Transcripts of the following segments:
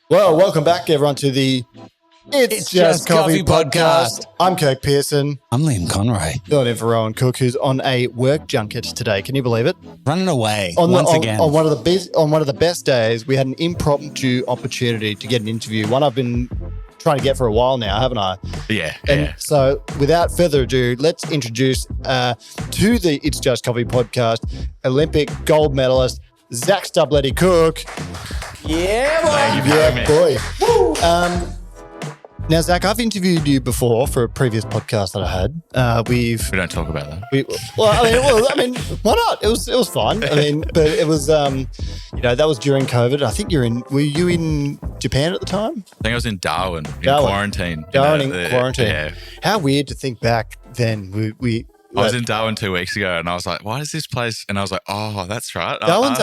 Well, welcome back, everyone, to the It's Just Coffee podcast. I'm Kirk Pearson. I'm Liam Conroy. Filling in for Rowan Cook, who's on a work junket today. Can you believe it? Running away again. On one of the best days, we had an impromptu opportunity to get an interview. One I've been trying to get for a while now, haven't I? Yeah. So without further ado, let's introduce to the It's Just Coffee podcast, Olympic gold medalist, Zac Stubblety-Cook. Thank you, boy. Woo! Now, Zac, I've interviewed you before for a previous podcast that I had. We don't talk about that. Why not? It was fine. But it was, that was during COVID. I think were you in Japan at the time? I think I was in Darwin. Quarantine. Quarantine. Yeah. How weird to think back then. I was in Darwin 2 weeks ago and I was like, why is this place? And I was like, oh, that's right. Darwin's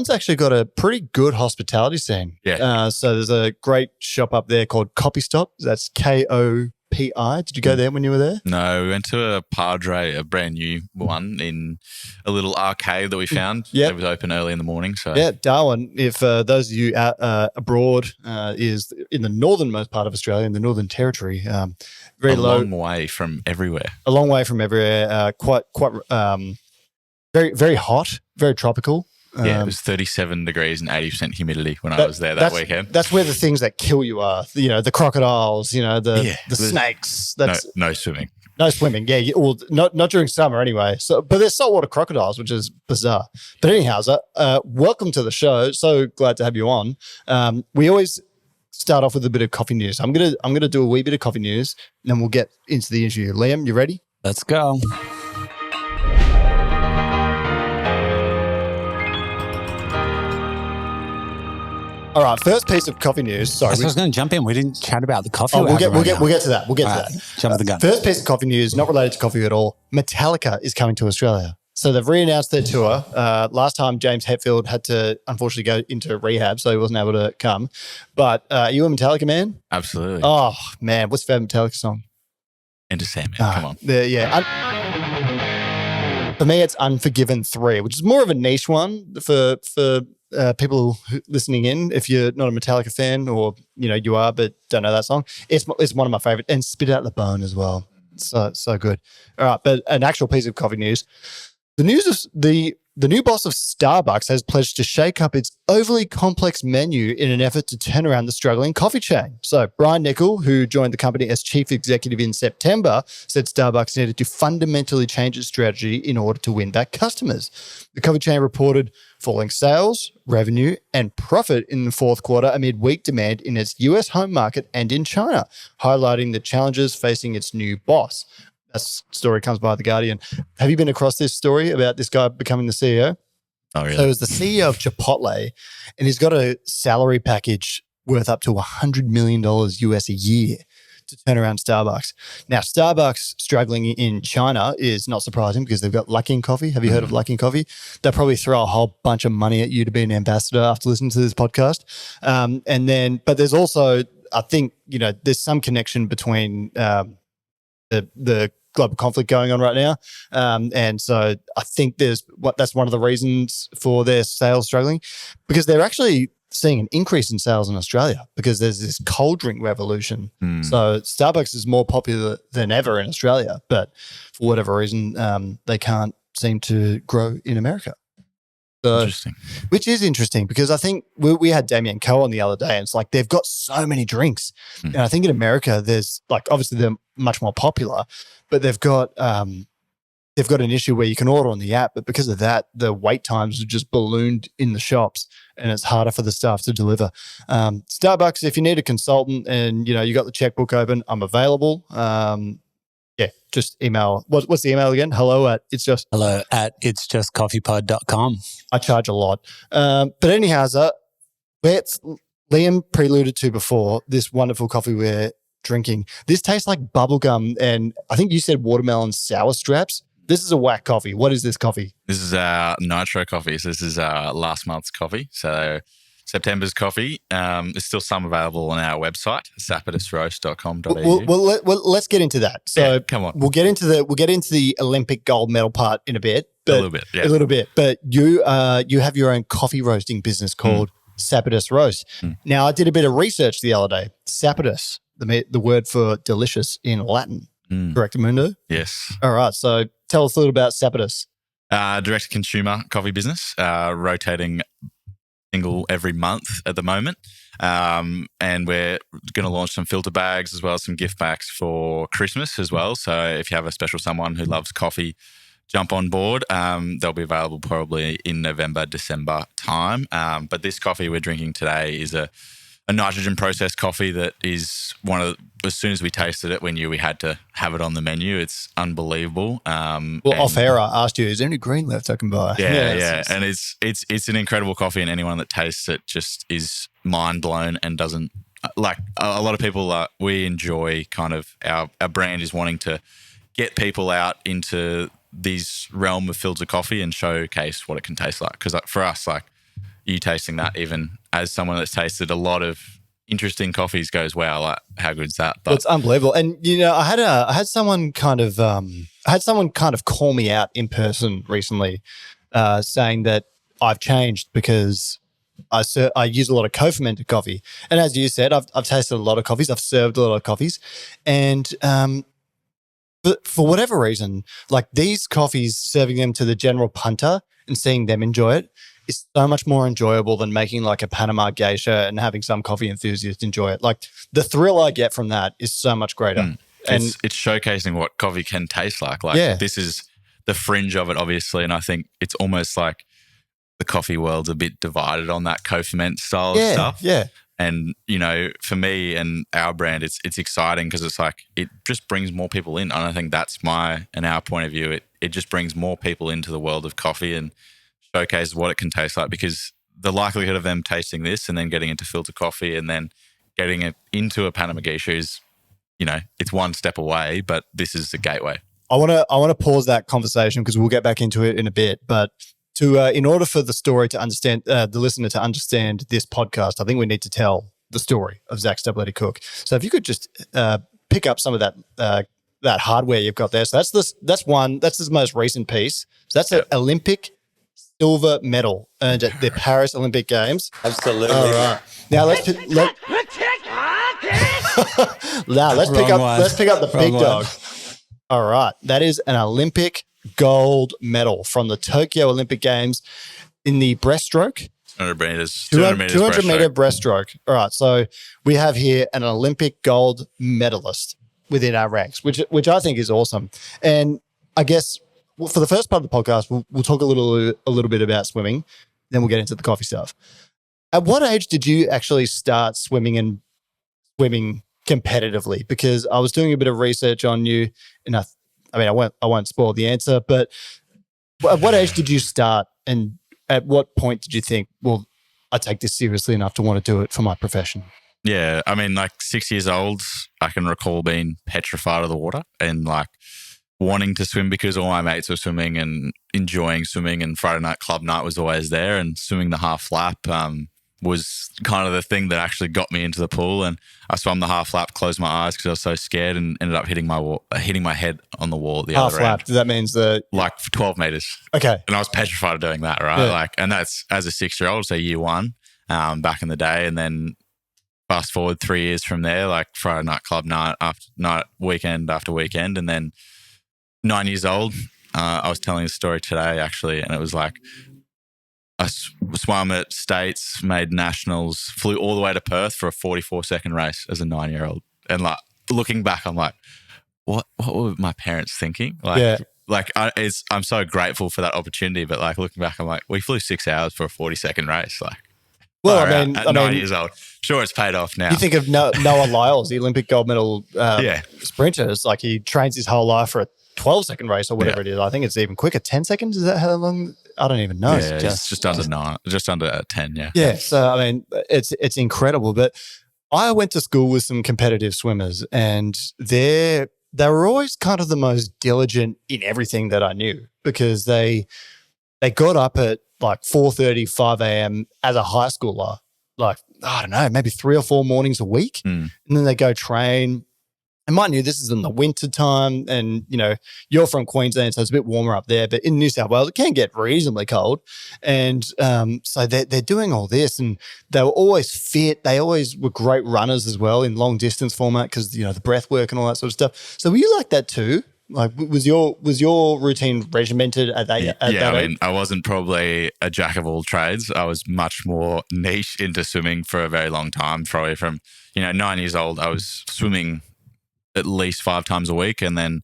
actually got a pretty good hospitality scene. Yeah. So there's a great shop up there called Copy Stop. That's Kopi. Did you go there when you were there? No, we went to a Padre, a brand new one in a little arcade that we found. Yeah. It was open early in the morning. So yeah, Darwin, if those of you out abroad, is in the northernmost part of Australia, in the Northern Territory. Very low. A long way from everywhere. Very, very hot, very tropical. It was 37 degrees and 80% humidity when I was there that weekend. That's where the things that kill you are. The crocodiles, the snakes. No swimming. No swimming, yeah. Well, not during summer anyway. So, but there's saltwater crocodiles, which is bizarre. But anyhow, welcome to the show. So glad to have you on. We always start off with a bit of coffee news. I'm gonna do a wee bit of coffee news, and then we'll get into the interview. Liam, you ready? Let's go. All right, first piece of coffee news. Sorry, I was going to jump in. We didn't chat about the coffee. We'll get to that. We'll get to that. Jump the gun. First piece of coffee news, not related to coffee at all. Metallica is coming to Australia. So they've re-announced their tour. Last time James Hetfield had to unfortunately go into rehab, so he wasn't able to come. But are you a Metallica man? Absolutely. Oh, man. What's your favorite Metallica song? Enter Sandman. Come on. For me, it's Unforgiven 3, which is more of a niche one for people listening in. If you're not a Metallica fan, or you are but don't know that song, it's one of my favorite. And Spit Out the Bone as well. So good. All right, but an actual piece of coffee news. The news of the new boss of Starbucks has pledged to shake up its overly complex menu in an effort to turn around the struggling coffee chain. So Brian Niccol, who joined the company as chief executive in September, said Starbucks needed to fundamentally change its strategy in order to win back customers. The coffee chain reported falling sales, revenue, and profit in the fourth quarter amid weak demand in its US home market and in China, highlighting the challenges facing its new boss. That story comes by The Guardian. Have you been across this story about this guy becoming the CEO? Oh, really? So he's the CEO of Chipotle, and he's got a salary package worth up to $100 million US a year to turn around Starbucks. Now, Starbucks struggling in China is not surprising because they've got Luckin Coffee. Have you heard of Luckin Coffee? They'll probably throw a whole bunch of money at you to be an ambassador after listening to this podcast. But there's also, I think, there's some connection between the global conflict going on right now. And so I think that's one of the reasons for their sales struggling, because they're actually seeing an increase in sales in Australia because there's this cold drink revolution. So Starbucks is more popular than ever in Australia, but for whatever reason, they can't seem to grow in America. So, interesting. Which is interesting because I think we had Damien Coe on the other day, and it's like they've got so many drinks. And I think in America, there's obviously they're much more popular, but they've got an issue where you can order on the app, but because of that, the wait times have just ballooned in the shops, and it's harder for the staff to deliver. Starbucks, if you need a consultant and you got the checkbook open, I'm available. Just email. What's the email again? Hello at itsjustcoffeepod.com. I charge a lot. But anyhow, Liam preluded to before, this wonderful coffee we're drinking. This tastes like bubblegum, and I think you said watermelon sour straps. This is a whack coffee. What is this coffee? This is our nitro coffee. So this is last month's coffee. So September's coffee. There's still some available on our website, sapidusroast.com.au. Well, let's get into that. So come on. We'll get into the Olympic gold medal part in a bit. A little bit. But you have your own coffee roasting business called Sapidus Roast. Now, I did a bit of research the other day. Sapidus, the word for delicious in Latin. Correct, Mundo? Yes. All right. So tell us a little about Sapidus. Direct-to-consumer coffee business, rotating single every month at the moment. And we're going to launch some filter bags as well as some gift packs for Christmas as well. So if you have a special someone who loves coffee, jump on board. They'll be available probably in November, December time. But this coffee we're drinking today is a nitrogen processed coffee that is as soon as we tasted it, we knew we had to have it on the menu. It's unbelievable. Off air, I asked you, is there any green left I can buy? Yeah. And it's an incredible coffee, and anyone that tastes it just is mind blown and doesn't like a lot of people. We enjoy kind of our brand is wanting to get people out into these realm of filter coffee and showcase what it can taste like. Because for us, like you tasting that, even as someone that's tasted a lot of interesting coffees, goes, wow, like how good is that? But it's unbelievable. And I had someone kind of call me out in person recently, saying that I've changed because I use a lot of co-fermented coffee. And as you said, I've tasted a lot of coffees. I've served a lot of coffees, and but for whatever reason, like these coffees, serving them to the general punter and seeing them enjoy it is so much more enjoyable than making like a Panama geisha and having some coffee enthusiast enjoy it. Like the thrill I get from that is so much greater. And it's showcasing what coffee can taste like. Like this is the fringe of it, obviously. And I think it's almost like the coffee world's a bit divided on that co-ferment style of stuff. Yeah. And, for me and our brand, it's exciting because it's like it just brings more people in. And I think that's and our point of view, it just brings more people into the world of coffee and showcases what it can taste like, because the likelihood of them tasting this and then getting into filter coffee and then getting it into a Panama geisha is, it's one step away, but this is the gateway. I want to pause that conversation because we'll get back into it in a bit, but in order for the story to understand, the listener to understand this podcast, I think we need to tell the story of Zac Stubblety-Cook. So if you could just pick up some of that hardware you've got there. So that's the most recent piece. So that's an Olympic silver medal earned at the Paris Olympic Games. Absolutely. All right. Now let's pick up the big dog. All right. That is an Olympic gold medal from the Tokyo Olympic Games in the breaststroke. 200 meters. 200 meter breaststroke. All right. So we have here an Olympic gold medalist within our ranks, which I think is awesome. And I guess for the first part of the podcast, we'll talk a little bit about swimming. Then we'll get into the coffee stuff. At what age did you actually start swimming competitively? Because I was doing a bit of research on you, and I won't spoil the answer, but at what age did you start, and at what point did you think, well, I take this seriously enough to want to do it for my profession? Yeah, I mean, like 6 years old, I can recall being petrified of the water and like wanting to swim because all my mates were swimming and enjoying swimming, and Friday night club night was always there, and swimming the half lap was kind of the thing that actually got me into the pool. And I swam the half lap, closed my eyes because I was so scared, and ended up hitting my head on the wall at the other end. Half lap, that means like 12 meters. Okay. And I was petrified of doing that, right? Yeah. Like, and that's as a 6-year-old, so year one, back in the day. And then fast forward 3 years from there, like Friday night club night after night, weekend after weekend. And then 9 years old, I was telling a story today actually, and it was like, I swam at states, made nationals, flew all the way to Perth for a 44-second race as a 9-year-old. And like looking back, I'm like, what were my parents thinking? I'm so grateful for that opportunity. But like looking back, I'm like, we flew 6 hours for a 40-second race. Like, well, at 9 years old, sure, it's paid off now. You think of Noah Lyles, the Olympic gold medal sprinter. It's like he trains his whole life for a 12-second race or whatever it is. I think it's even quicker. 10 seconds? Is that how long? I don't even know. Yeah, it's just under 9, just under 10, yeah. Yeah, so I mean, it's incredible. But I went to school with some competitive swimmers, and they were always kind of the most diligent in everything that I knew, because they got up at like 4:30, 5 a.m. as a high schooler, like, I don't know, maybe 3 or 4 mornings a week. And then they go train And mind you, this is in the winter time, and you're from Queensland, so it's a bit warmer up there. But in New South Wales, it can get reasonably cold, and so they're doing all this, and they were always fit. They always were great runners as well in long distance format because the breath work and all that sort of stuff. So were you like that too? Like, was your routine regimented at that? Yeah, that I age? mean, I wasn't probably a jack of all trades. I was much more niche into swimming for a very long time. Probably from 9 years old, I was swimming at least 5 times a week, and then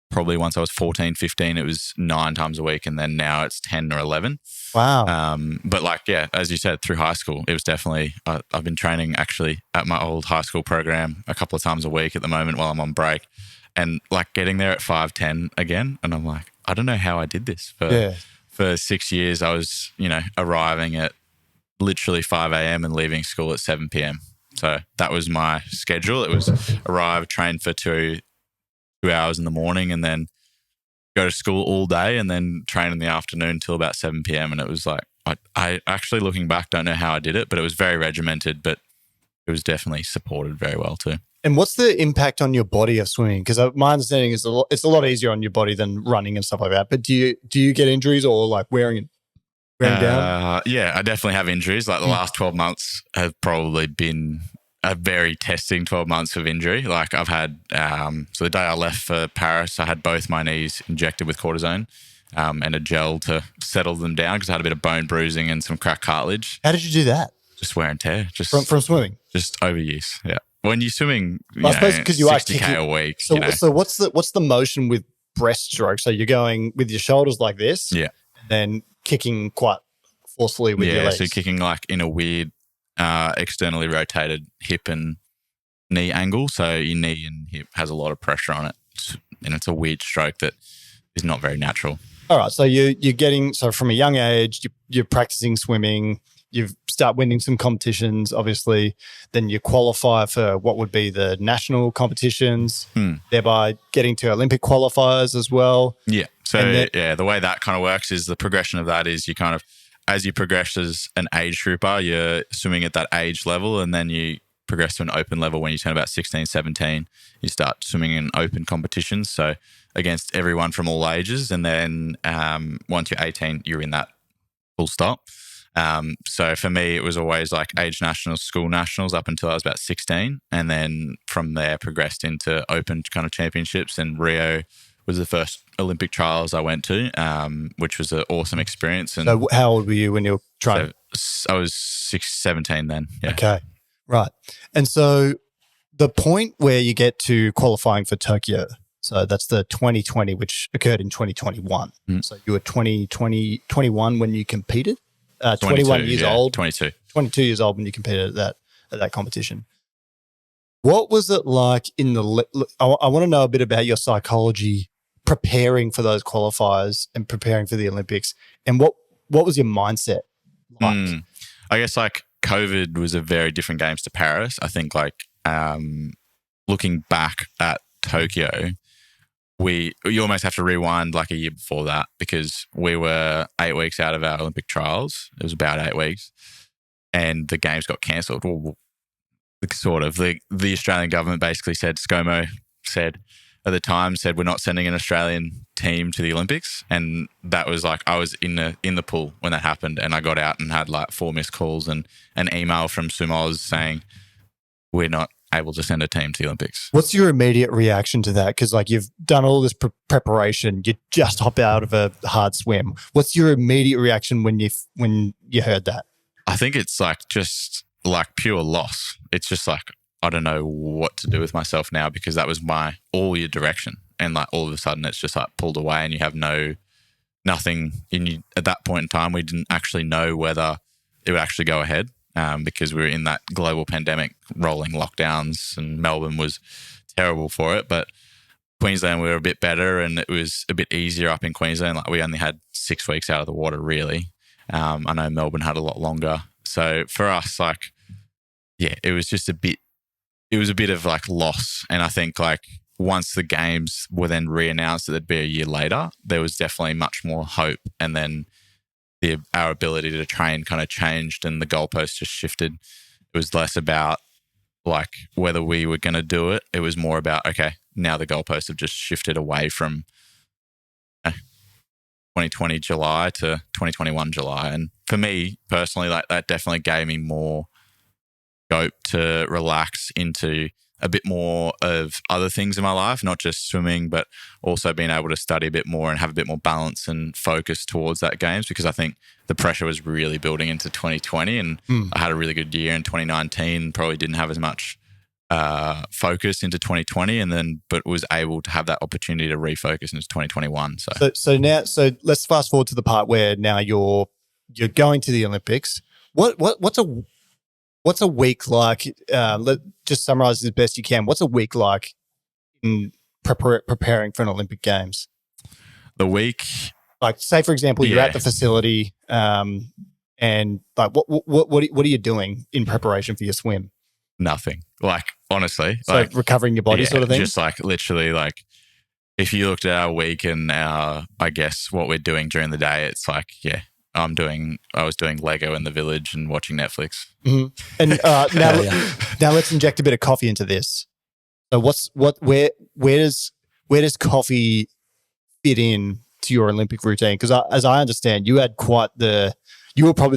probably once I was 14, 15, it was 9 times a week, and then now it's 10 or 11. Wow. But as you said, through high school, it was definitely, I've been training actually at my old high school program a couple of times a week at the moment while I'm on break, and getting there at 5:10 again. And I'm like, I don't know how I did this for 6 years. I was, arriving at literally 5 a.m. and leaving school at 7 p.m. So that was my schedule. It was arrive, train for 2 hours in the morning, and then go to school all day, and then train in the afternoon till about 7 p.m. And it was like, I actually, looking back, don't know how I did it, but it was very regimented, but it was definitely supported very well too. And what's the impact on your body of swimming? Because my understanding is it's a lot easier on your body than running and stuff like that. But do you get injuries or wearing down? Yeah, I definitely have injuries. The last 12 months have probably been a very testing 12 months of injury. I've had, so the day I left for Paris, I had both my knees injected with cortisone and a gel to settle them down because I had a bit of bone bruising and some cracked cartilage. How did you do that? Just wear and tear. Just from swimming? Just overuse, yeah. When you're swimming, I suppose because you are 60K a week. So what's the motion with breaststroke? So you're going with your shoulders like this, yeah, and then kicking quite forcefully with your legs. So kicking in a weird externally rotated hip and knee angle. So your knee and hip has a lot of pressure on it, and it's a weird stroke that is not very natural. All right, so you're getting from a young age, you're practicing swimming. You start winning some competitions, obviously. Then you qualify for what would be the national competitions, thereby getting to Olympic qualifiers as well. Yeah. So, the way that kind of works is the progression of that is you kind of, as you progress as an age grouper, you're swimming at that age level, and then you progress to an open level when you turn about 16, 17. You start swimming in open competitions, so against everyone from all ages. And then once you're 18, you're in that full stop. So for me, it was always age nationals, school nationals up until I was about 16. And then from there progressed into open kind of championships. And Rio was the first Olympic trials I went to, which was an awesome experience. And so how old were you when you were trying? So I was 17 then. Yeah. Okay. Right. And so the point where you get to qualifying for Tokyo, so that's the 2020, which occurred in 2021. So you were 21 when you competed? 21 years old. 22 years old when you competed at that competition. What was it like I want to know a bit about your psychology preparing for those qualifiers and preparing for the Olympics, and what was your mindset like? I guess COVID was a very different games to Paris. I think looking back at Tokyo, you almost have to rewind a year before that because we were 8 weeks out of our Olympic trials. It was about 8 weeks, and the games got cancelled. Well, the Australian government basically said, ScoMo said at the time, we're not sending an Australian team to the Olympics. And that was I was in the pool when that happened, and I got out and had 4 missed calls and an email from Sumoz saying, we're not able to send a team to the Olympics. What's your immediate reaction to that? Because you've done all this preparation, you just hop out of a hard swim. What's your immediate reaction when you heard that? I think it's just pure loss. It's just I don't know what to do with myself now because that was all your direction, and all of a sudden it's just pulled away, and you have nothing in you. At that point in time, we didn't actually know whether it would actually go ahead. Because we were in that global pandemic, rolling lockdowns, and Melbourne was terrible for it. But Queensland, we were a bit better, and it was a bit easier up in Queensland. We only had 6 weeks out of the water, really. I know Melbourne had a lot longer. So for us, it was just a bit of loss. And I think once the games were then re-announced that it'd be a year later, there was definitely much more hope. And then our ability to train kind of changed, and the goalpost just shifted. It was less about like whether we were going to do it. It was more about, okay, now the goalposts have just shifted away from 2020 July to 2021 July. And for me personally, like that definitely gave me more scope to relax into a bit more of other things in my life, not just swimming, but also being able to study a bit more and have a bit more balance and focus towards that games, because I think the pressure was really building into 2020 and I had a really good year in 2019, probably didn't have as much focus into 2020 but was able to have that opportunity to refocus into 2021. So let's fast forward to the part where now you're going to the Olympics. What's a week like? Just summarize as best you can. What's a week like in preparing for an Olympic Games? The week, like say for example, you're at the facility, and like what are you doing in preparation for your swim? Nothing. Like honestly, so like recovering your body, sort of thing. Just like literally, like if you looked at our week and our, I guess what we're doing during the day, it's like I was doing Lego in the village and watching Netflix. Mm-hmm. And now let's inject a bit of coffee into this. So where does coffee fit in to your Olympic routine? Because as I understand, you were probably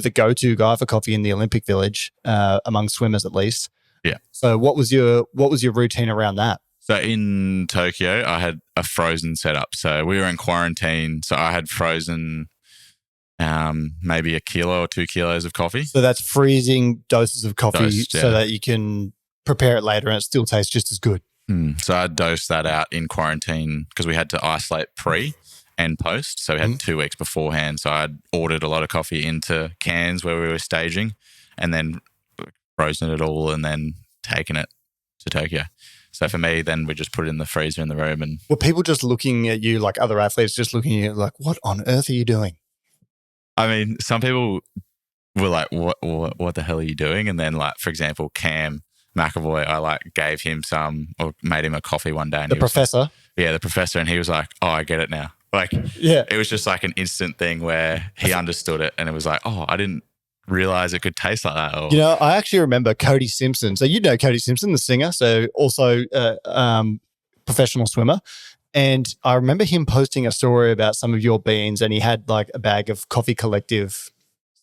the go-to guy for coffee in the Olympic Village, among swimmers at least. Yeah. So what was your routine around that? So in Tokyo, I had a frozen setup. So we were in quarantine. So I had frozen maybe 1 kilo or 2 kilos of coffee. So that's freezing doses of coffee so that you can prepare it later and it still tastes just as good. So I dosed that out in quarantine because we had to isolate pre and post. So we had 2 weeks beforehand. So I'd ordered a lot of coffee into cans where we were staging and then frozen it all and then taken it to Tokyo. So for me, then we just put it in the freezer in the room. And were people just looking at you, like other athletes just looking at you like, what on earth are you doing? I mean, some people were like, what the hell are you doing? And then like, for example, Cam McAvoy, I like gave him some or made him a coffee one day. And the professor? The professor. And he was like, oh, I get it now. Like, it was just like an instant thing where he understood it. And it was like, oh, I didn't realize it could taste like that. Or, you know, I actually remember Cody Simpson. So you know Cody Simpson, the singer, so also professional swimmer. And I remember him posting a story about some of your beans and he had like a bag of Coffee Collective,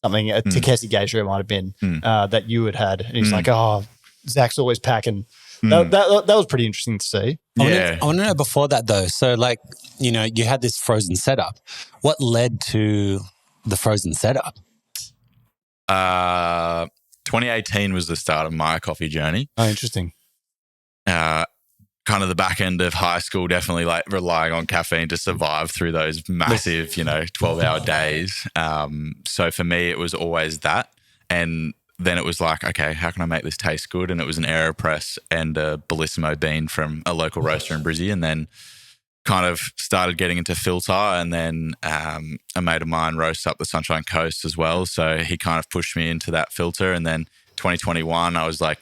something, a Takeshi Geisha it might have been, that you had. And he's like, oh, Zach's always packing. That was pretty interesting to see. I want to know before that though. So like, you know, you had this frozen setup. What led to the frozen setup? 2018 was the start of my coffee journey. Oh, interesting. Kind of the back end of high school, definitely like relying on caffeine to survive through those massive, 12-hour days. So for me, it was always that. And then it was like, okay, how can I make this taste good? And it was an AeroPress and a Bellissimo bean from a local roaster in Brizzy. And then kind of started getting into filter, and then a mate of mine roasts up the Sunshine Coast as well. So he kind of pushed me into that filter. And then 2021, I was like,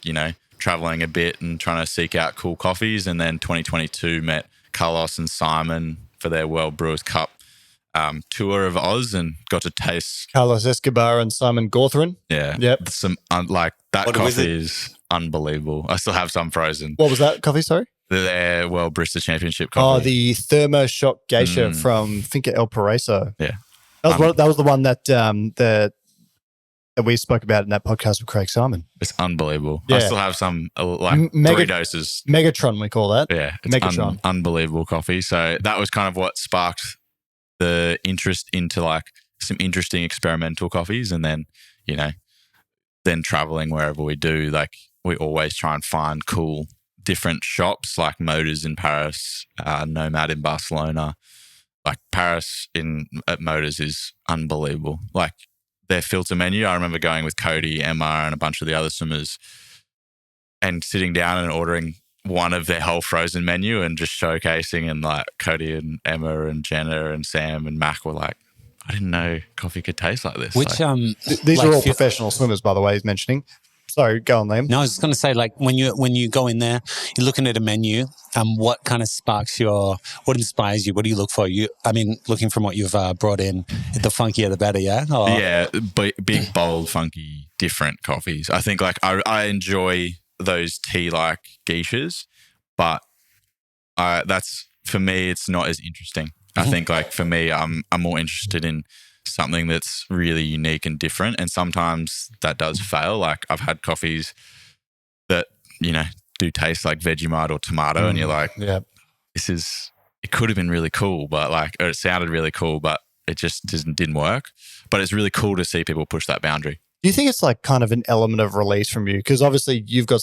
traveling a bit and trying to seek out cool coffees. And then 2022 met Carlos and Simon for their World Brewers Cup tour of Oz and got to taste Carlos Escobar and Simon Gawthron. Yeah. Yep. Some that coffee is unbelievable. I still have some frozen. What was that coffee, sorry? Their World Barista Championship coffee. Oh, the Thermo Shock Geisha from Finca El Paraiso. Yeah. That was the one that we spoke about in that podcast with Craig Simon. It's unbelievable. Yeah. I still have some 3 doses. Megatron, we call that. Yeah. It's Megatron. Unbelievable coffee. So that was kind of what sparked the interest into like some interesting experimental coffees. And then, then traveling wherever we do, like we always try and find cool different shops like Motors in Paris, Nomad in Barcelona. Like Paris at Motors is unbelievable. Like their filter menu, I remember going with Cody, Emma, and a bunch of the other swimmers and sitting down and ordering one of their whole frozen menu and just showcasing, and like Cody and Emma and Jenna and Sam and Mac were like, I didn't know coffee could taste like this. These are all professional swimmers, by the way, he's mentioning. Sorry, go on, Liam. No, I was just going to say, like when you go in there, you're looking at a menu. What kind of what inspires you? What do you look for? Looking from what you've brought in, the funkier the better, yeah? Yeah, big, bold, funky, different coffees. I think like I enjoy those tea-like geishas, but that's, for me, it's not as interesting. I think like for me, I'm more interested in something that's really unique and different. And sometimes that does fail. Like I've had coffees that, do taste like Vegemite or tomato, and you're like, it could have been really cool, but or it sounded really cool, but it just didn't work. But it's really cool to see people push that boundary. Do you think it's like kind of an element of release from you? Because obviously you've got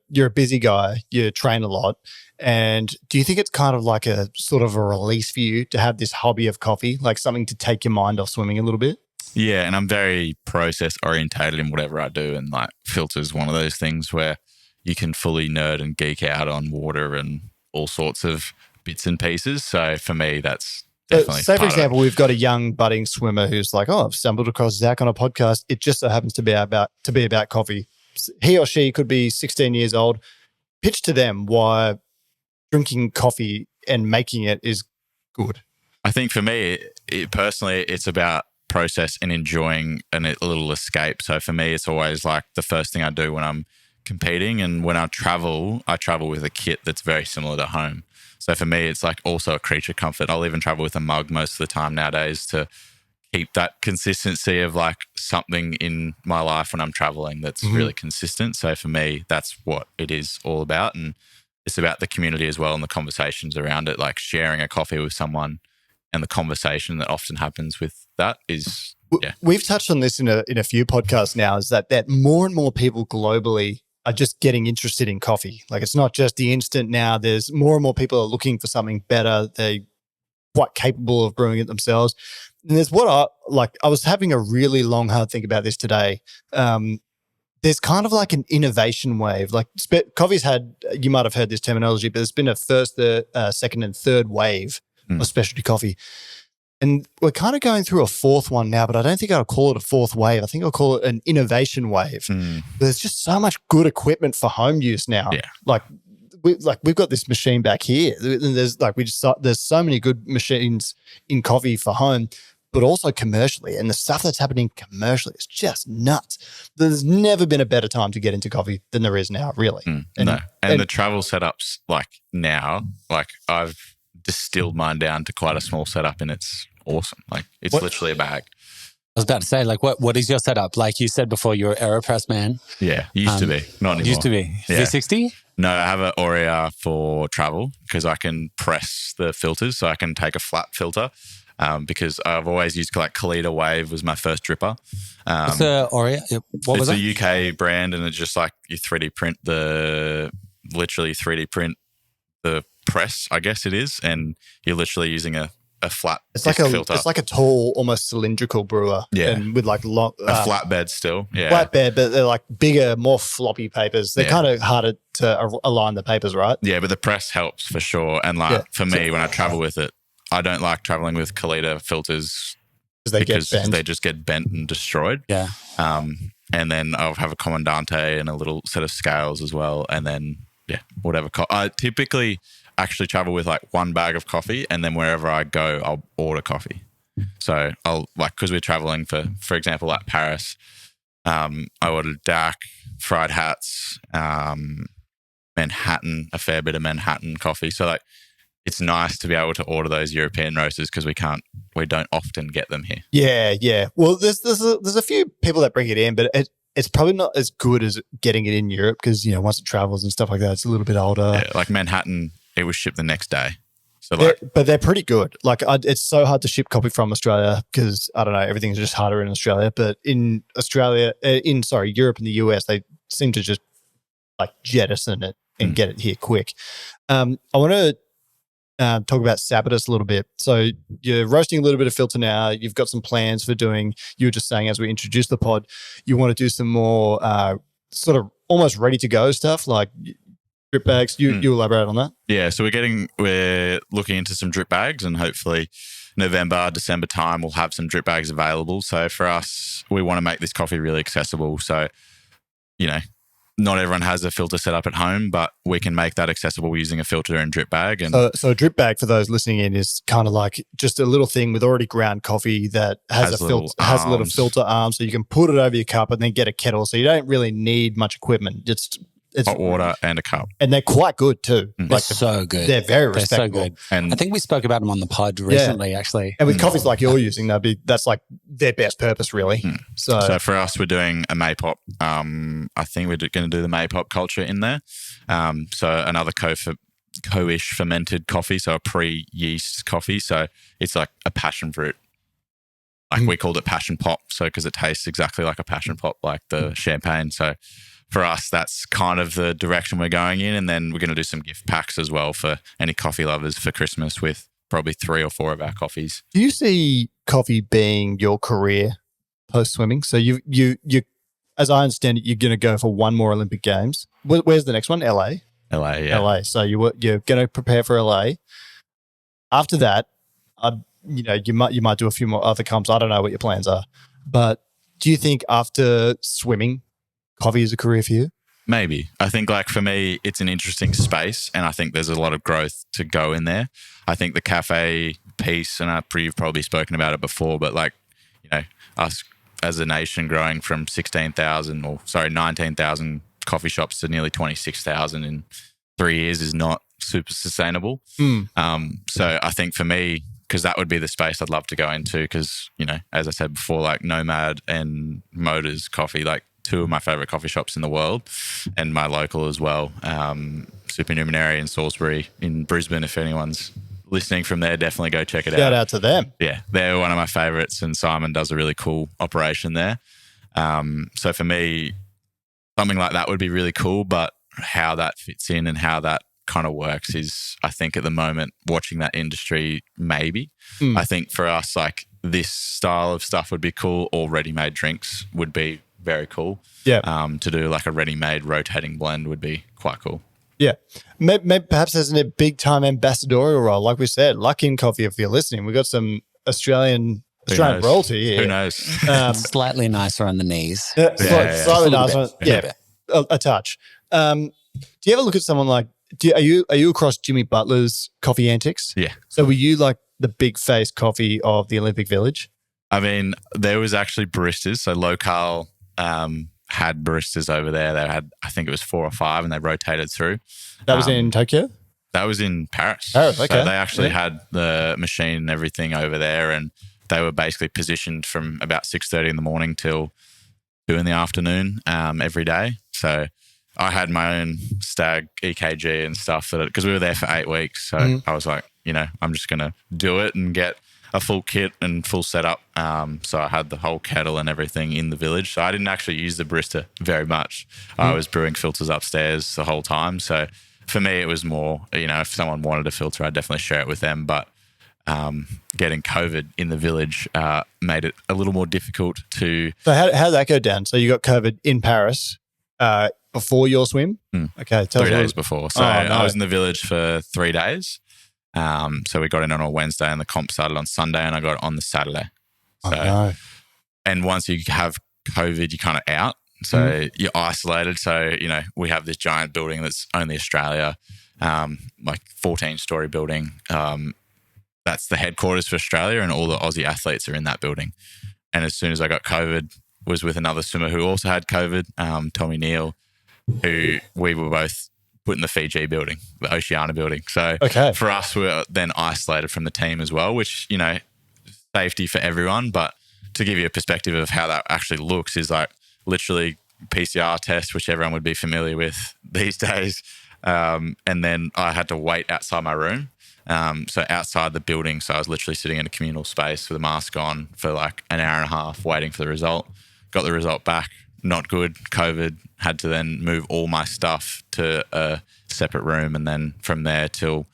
you're a busy guy, you train a lot. And do you think it's kind of like a sort of a release for you to have this hobby of coffee, like something to take your mind off swimming a little bit? Yeah, and I'm very process orientated in whatever I do. And like filters, one of those things where you can fully nerd and geek out on water and all sorts of bits and pieces. So for me, that's definitely. Say, for example, we've got a young budding swimmer who's like, "Oh, I've stumbled across Zac on a podcast. It just so happens to be about coffee." He or she could be 16 years old. Pitch to them why drinking coffee and making it is good. I think for me, personally, it's about process and enjoying a little escape. So for me, it's always like the first thing I do when I'm competing, and when I travel with a kit that's very similar to home. So for me, it's like also a creature comfort. I'll even travel with a mug most of the time nowadays to keep that consistency of like something in my life when I'm traveling that's really consistent. So for me, that's what it is all about. And it's about the community as well and the conversations around it, like sharing a coffee with someone, and the conversation that often happens with that is, yeah. We've touched on this in a few podcasts now, is that more and more people globally are just getting interested in coffee. Like it's not just the instant now. There's more and more people are looking for something better. They're quite capable of brewing it themselves. And there's I was having a really long, hard think about this today. There's kind of like an innovation wave. Like coffee's had, you might have heard this terminology, but there's been a first, second and third wave of specialty coffee. And we're kind of going through a fourth one now, but I don't think I'll call it a fourth wave. I think I'll call it an innovation wave. There's just so much good equipment for home use now. Yeah. We've got this machine back here. There's there's so many good machines in coffee for home, but also commercially. And the stuff that's happening commercially is just nuts. There's never been a better time to get into coffee than there is now, really. And the travel setups, like now, like I've distilled mine down to quite a small setup, and it's awesome. Like it's literally a bag. I was about to say, like, what is your setup? Like you said before, you're an AeroPress man. Yeah, used to be. Not anymore. Used to be. Yeah. V60? No, I have an Aurea for travel because I can press the filters, so I can take a flat filter. Because I've always used like Kalita Wave was my first dripper. What's the Aurea? What was it? It's a UK brand, and it's just like you 3D print the press, I guess it is, and you're literally using a flat filter. It's like a tall, almost cylindrical brewer. Yeah. And with like long a flatbed still. Yeah. Flatbed, but they're like bigger, more floppy papers. They're kind of harder to align the papers, right? Yeah, but the press helps for sure. And for me, when I travel with it, I don't like traveling with Kalita filters because they just get bent and destroyed. Yeah. And then I'll have a Comandante and a little set of scales as well. And then, whatever. I typically actually travel with like one bag of coffee, and then wherever I go, I'll order coffee. So I'll because we're traveling for example, at Paris, I ordered DAC, fried hats, Manhattan, a fair bit of Manhattan coffee. So like, it's nice to be able to order those European roasters because we don't often get them here. Yeah. Well, there's a few people that bring it in, but it's probably not as good as getting it in Europe because, once it travels and stuff like that, it's a little bit older. Yeah, like Manhattan, it was shipped the next day. So but they're pretty good. Like it's so hard to ship coffee from Australia because, I don't know, everything's just harder in Australia. But in Europe and the US, they seem to just like jettison it and get it here quick. I want to talk about Sapidus a little bit. So you're roasting a little bit of filter now. You've got some plans for doing, you were just saying as we introduced the pod, you want to do some more sort of almost ready to go stuff like drip bags. You elaborate on that? Yeah, so we're looking into some drip bags, and hopefully November, December time we'll have some drip bags available. So for us, we want to make this coffee really accessible. So, not everyone has a filter set up at home, but we can make that accessible using a filter and drip bag. And so a drip bag, for those listening in, is kind of like just a little thing with already ground coffee that has a little filter arm, so you can put it over your cup and then get a kettle. So you don't really need much equipment. It's It's hot water and a cup. and they're quite good too. They're so good. They're very They're so respectable. good. And I think we spoke about them on the pod recently, actually. And with coffees like you're using, that's like their best purpose, really. So for us, we're doing a Maypop. I think we're going to do the Maypop culture in there. So another co-ish fermented coffee, so a pre-yeast coffee. So it's like a passion fruit. Like we called it passion pop, so because it tastes exactly like a passion pop, like the champagne. So for us, that's kind of the direction we're going in. And then we're going to do some gift packs as well for any coffee lovers for Christmas with probably 3 or 4 of our coffees. Do you see coffee being your career post swimming? So you, as I understand it, you're going to go for one more Olympic Games. Where's the next one? LA. Yeah. LA. So you're going to prepare for LA. After that, you might do a few more other comps. I don't know what your plans are, but do you think after swimming, coffee is a career for you? Maybe. I think like for me, it's an interesting space, and I think there's a lot of growth to go in there. I think the cafe piece, and you've probably spoken about it before, but like, us as a nation growing from 19,000 coffee shops to nearly 26,000 in 3 years is not super sustainable. So I think for me, because that would be the space I'd love to go into, because, as I said before, like Nomad and Motors Coffee, like 2 of my favorite coffee shops in the world, and my local as well, Supernumerary in Salisbury in Brisbane. If anyone's listening from there, definitely go check it out. Shout out to them. Yeah, they're one of my favorites, and Simon does a really cool operation there. So for me, something like that would be really cool, but how that fits in and how that kind of works is, I think at the moment, watching that industry, maybe. I think for us, like this style of stuff would be cool, or ready-made drinks would be very cool. Yeah. To do like a ready-made rotating blend would be quite cool. Yeah. Maybe perhaps there's a big-time ambassadorial role. Like we said, Lucky in Coffee, if you're listening, we've got some Australian royalty here. Who knows? Slightly nicer on the knees. Slightly nicer. Yeah, a touch. Do you ever look at someone like, are you across Jimmy Butler's coffee antics? Yeah. So were you like the big face coffee of the Olympic Village? I mean, there was actually baristas. So Local had baristas over there. They had, I think it was 4 or 5, and they rotated through. That was in Tokyo? That was in Paris. Paris, okay. So they actually had the machine and everything over there, and they were basically positioned from about 6:30 in the morning till 2 in the afternoon every day. So I had my own Stag EKG and stuff because we were there for 8 weeks. So I was like, I'm just going to do it and get a full kit and full setup. So I had the whole kettle and everything in the village. So I didn't actually use the barista very much. I was brewing filters upstairs the whole time. So for me, it was more, if someone wanted a filter, I'd definitely share it with them. But getting COVID in the village made it a little more difficult to... So how did that go down? So you got COVID in Paris before your swim? Okay. 3 days before. So no. I was in the village for 3 days. So we got in on a Wednesday, and the comp started on Sunday, and I got on the Saturday. So, and once you have COVID, you're kind of out. So you're isolated. So, we have this giant building that's only Australia, like 14-story building. That's the headquarters for Australia, and all the Aussie athletes are in that building. And as soon as I got COVID, was with another swimmer who also had COVID, Tommy Neal, who we were both put in the Fiji building, the Oceania building. So for us, we were then isolated from the team as well, which, safety for everyone. But to give you a perspective of how that actually looks is like literally PCR test, which everyone would be familiar with these days. And then I had to wait outside my room. So outside the building, so I was literally sitting in a communal space with a mask on for like an hour and a half waiting for the result. Got the result back, not good, COVID, had to then move all my stuff to a separate room, and then from there till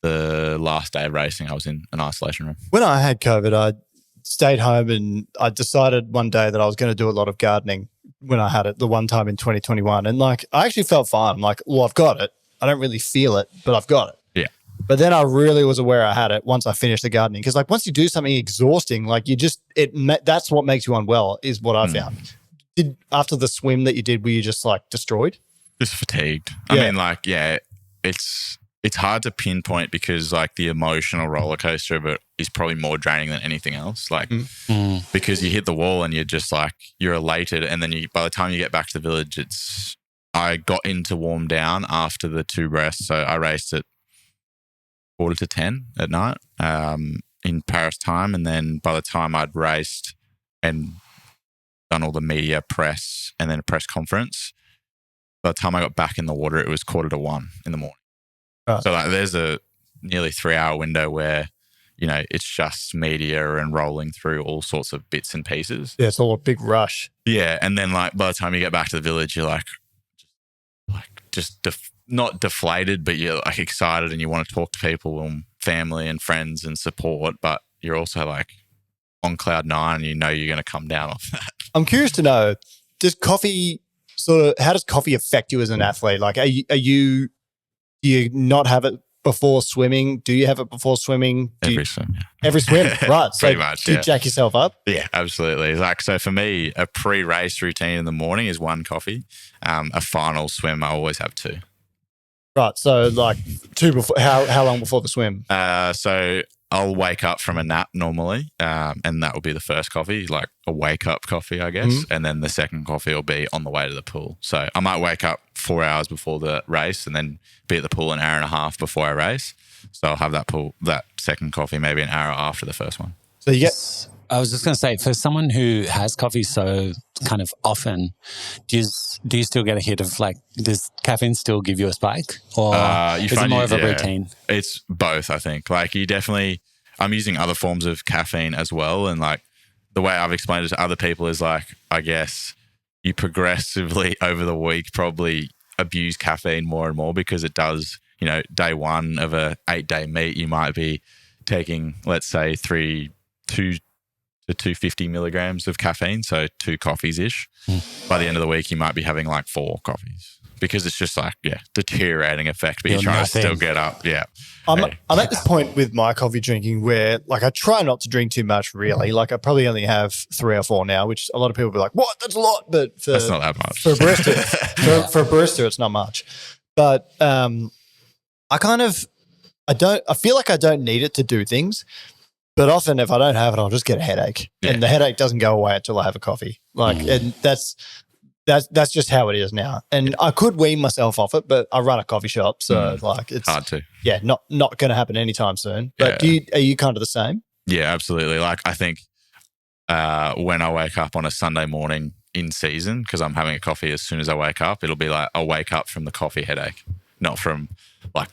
the last day of racing, I was in an isolation room. When I had COVID, I stayed home, and I decided one day that I was going to do a lot of gardening when I had it the one time in 2021. And like, I actually felt fine. I'm like, well, I've got it. I don't really feel it, but I've got it. Yeah. But then I really was aware I had it once I finished the gardening. Because like once you do something exhausting, like that's what makes you unwell is what I found. After the swim that you did, were you just like destroyed? Just fatigued. I mean, like, it's hard to pinpoint because like the emotional roller coaster of it is probably more draining than anything else. Like because you hit the wall and you're just like, you're elated. And then by the time you get back to the village, I got into warm down after the 2 breaths. So I raced at 9:45 at night in Paris time. And then by the time I'd raced and done all the media press and then a press conference, by the time I got back in the water, it was 1:45 in the morning. Right. So like there's a nearly 3-hour window where, you know, it's just media and rolling through all sorts of bits and pieces. Yeah, it's all a big rush. Yeah. And then like by the time you get back to the village, you're like not deflated, but you're like excited and you want to talk to people and family and friends and support, but you're also like on cloud 9 and you know you're going to come down off that. I'm curious to know, how does coffee affect you as an athlete? Like, do you not have it before swimming? Do you have it before swimming? Every swim, yeah. Every swim, right. So Pretty much, do you jack yourself up? Yeah, absolutely. Like, so for me, a pre-race routine in the morning is 1 coffee. A final swim, I always have 2. Right. So like 2 before, how long before the swim? So I'll wake up from a nap normally, and that will be the first coffee, like a wake-up coffee, I guess. And then the second coffee will be on the way to the pool. So I might wake up 4 hours before the race and then be at the pool an hour and a half before I race. So I'll have that second coffee maybe an hour after the first one. So you get... I was just going to say, for someone who has coffee so kind of often, do you still get a hit of like, does caffeine still give you a spike? Or is it more of a routine? It's both, I think. Like I'm using other forms of caffeine as well. And like the way I've explained it to other people is like, I guess you progressively over the week probably abuse caffeine more and more because it does, you know, day 1 of a 8-day meet, you might be taking, let's say 2 to 250 milligrams of caffeine, so 2 coffees-ish. By the end of the week, you might be having like 4 coffees because it's just like, deteriorating effect, but you're trying to still get up. Yeah. I'm at this point with my coffee drinking where like I try not to drink too much really. Like I probably only have 3 or 4 now, which a lot of people will be like, what? That's a lot. But that's not that much. For a barista, for a barista, it's not much. But I feel like I don't need it to do things. But often if I don't have it, I'll just get a headache. Yeah. And the headache doesn't go away until I have a coffee. Like, and that's just how it is now. And I could wean myself off it, but I run a coffee shop. So like it's hard to. Yeah, not going to happen anytime soon. But are you kind of the same? Yeah, absolutely. Like I think when I wake up on a Sunday morning in season, because I'm having a coffee as soon as I wake up, it'll be like I'll wake up from the coffee headache, not from like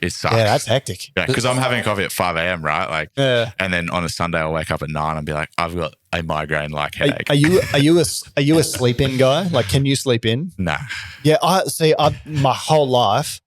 it sucks. Yeah, that's hectic. Yeah, because I'm having a coffee at 5 a.m, right? Like, and then on a Sunday I'll wake up at 9 and be like, I've got a migraine-like headache. Are you a sleep-in guy? Like, can you sleep in? Nah. Yeah, my whole life,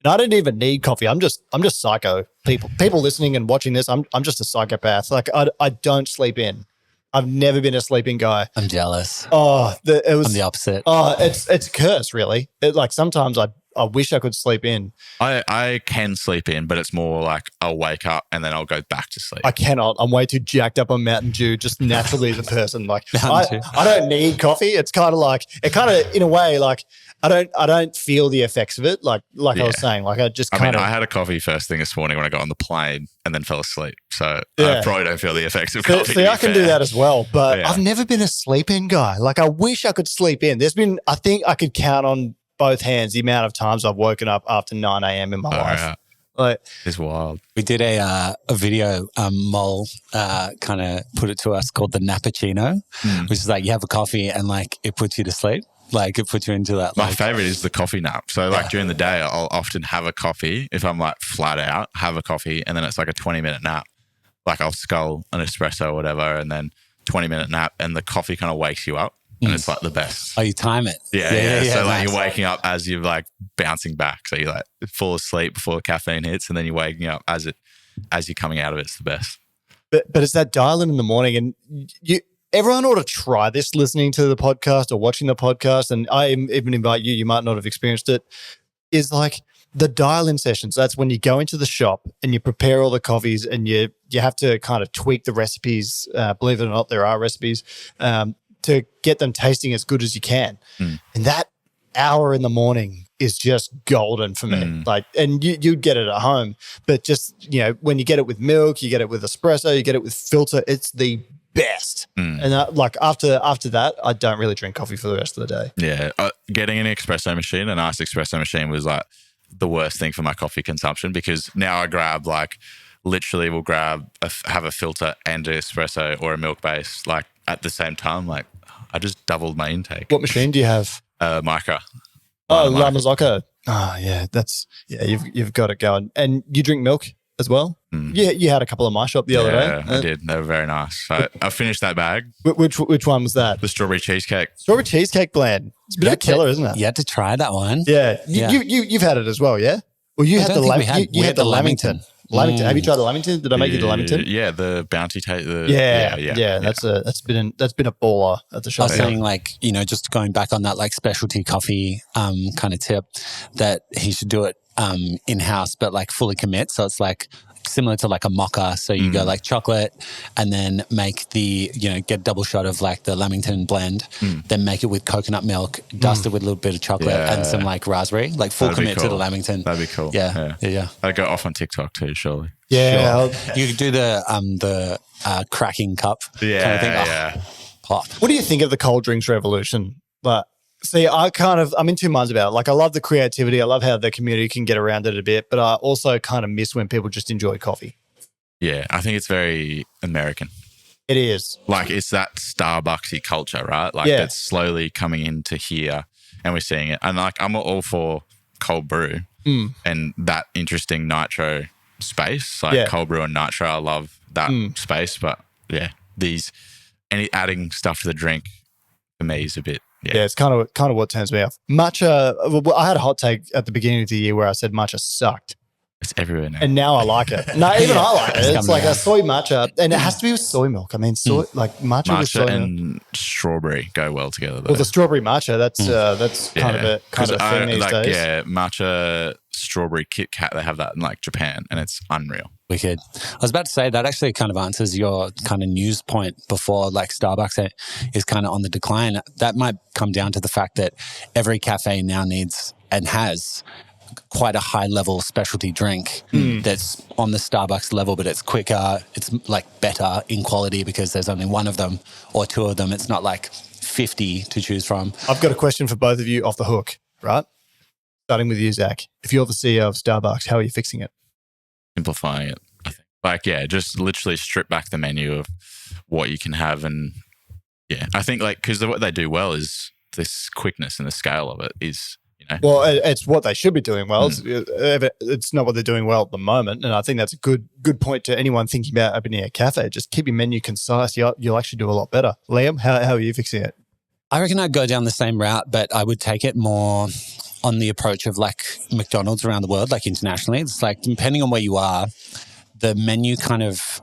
and I didn't even need coffee. I'm just psycho. People listening and watching this, I'm just a psychopath. Like, I don't sleep in. I've never been a sleeping guy. I'm jealous. I'm the opposite. It's a curse, really. Like sometimes I wish I could sleep in. I can sleep in, but it's more like I'll wake up and then I'll go back to sleep. I cannot. I'm way too jacked up on Mountain Dew, just naturally as a person. Like I don't need coffee. It's kind of in a way, like I don't feel the effects of it. Like I was saying, like I had a coffee first thing this morning when I got on the plane and then fell asleep. So I probably don't feel the effects of coffee. See, I can do that as well, but I've never been a sleep-in guy. Like I wish I could sleep in. I think I could count on both hands the amount of times I've woken up after 9 a.m. in my life. Yeah. Like, it's wild. We did a video, Mole kind of put it to us, called the Nappuccino, which is like you have a coffee and like it puts you to sleep. Like it puts you into that. My favorite is the coffee nap. So like during the day, I'll often have a coffee. If I'm like flat out, have a coffee and then it's like a 20-minute nap. Like I'll scull an espresso or whatever and then 20-minute nap and the coffee kind of wakes you up. And it's like the best. Oh, you time it. Yeah. So like you're waking up as you're like bouncing back. So you like fall asleep before caffeine hits and then you're waking up as you're coming out of it. It's the best. But it's that dial in the morning and everyone ought to try this listening to the podcast or watching the podcast. And I even invite you, you might not have experienced it, is like the dial in sessions. That's when you go into the shop and you prepare all the coffees and you have to kind of tweak the recipes. Believe it or not, there are recipes. To get them tasting as good as you can. And that hour in the morning is just golden for me. Like, and you'd get it at home, but just, when you get it with milk, you get it with espresso, you get it with filter, it's the best. And like after that, I don't really drink coffee for the rest of the day. Yeah. getting an espresso machine, a nice espresso machine, was like the worst thing for my coffee consumption, because now I grab like literally will grab have a filter and an espresso or a milk base like at the same time. Like I just doubled my intake. What machine do you have? Micro. Oh, La Marzocco. Oh, yeah. You've got it going. And you drink milk as well? Yeah, you had a couple of my shop the other day. Yeah, I did. They were very nice. I finished that bag. Which one was that? The strawberry cheesecake. Strawberry cheesecake blend. It's a bit of a killer, isn't it? You had to try that one. Yeah. You've had it as well, yeah? Well, you had the Lamington. Lamington. Have you tried the Lamington? Did I make you the Lamington? Yeah, the bounty taste. Yeah. That's been a baller at the shop. I was saying, like, just going back on that, like, specialty coffee kind of tip, that he should do it in house, but like fully commit. So it's like similar to like a mocha. So you go like chocolate, and then make get a double shot of like the Lamington blend, then make it with coconut milk, dust it with a little bit of chocolate and some like raspberry, like full commit to the Lamington. That'd be cool. Yeah. That'd go off on TikTok too, surely. Yeah. Sure. You could do the cracking cup kind of thing. Yeah. Pop. What do you think of the cold drinks revolution? Like, see, I'm in two minds about it. Like, I love the creativity. I love how the community can get around it a bit, but I also kind of miss when people just enjoy coffee. Yeah, I think it's very American. It is. Like, it's that Starbucksy culture, right? Like, it's slowly coming into here, and we're seeing it. And like, I'm all for cold brew and that interesting nitro space, like cold brew and nitro. I love that space, but adding stuff to the drink for me is a bit. Yeah, it's kind of what turns me off. Matcha. Well, I had a hot take at the beginning of the year where I said matcha sucked. It's everywhere now, and now I like it. No, even I like it. It's like a soy matcha, and it has to be with soy milk. I mean, like matcha with soy and milk. Strawberry go well together. Though. Well, the strawberry matcha, that's kind of a thing these days. Yeah, matcha strawberry Kit Kat. They have that in like Japan, and it's unreal. Wicked. I was about to say that actually kind of answers your kind of news point before, like Starbucks is kind of on the decline. That might come down to the fact that every cafe now needs and has quite a high level specialty drink that's on the Starbucks level, but it's quicker, it's like better in quality because there's only one of them or two of them. It's not like 50 to choose from. I've got a question for both of you off the hook, right? Starting with you, Zac. If you're the CEO of Starbucks, how are you fixing it? Simplifying it, I think. Like, just literally strip back the menu of what you can have. And I think like, because what they do well is this quickness and the scale of it is, Well, it's what they should be doing well. It's not what they're doing well at the moment. And I think that's a good point to anyone thinking about opening a cafe. Just keep your menu concise. You'll actually do a lot better. Liam, how are you fixing it? I reckon I'd go down the same route, but I would take it more on the approach of like McDonald's around the world, like internationally. It's like, depending on where you are, the menu kind of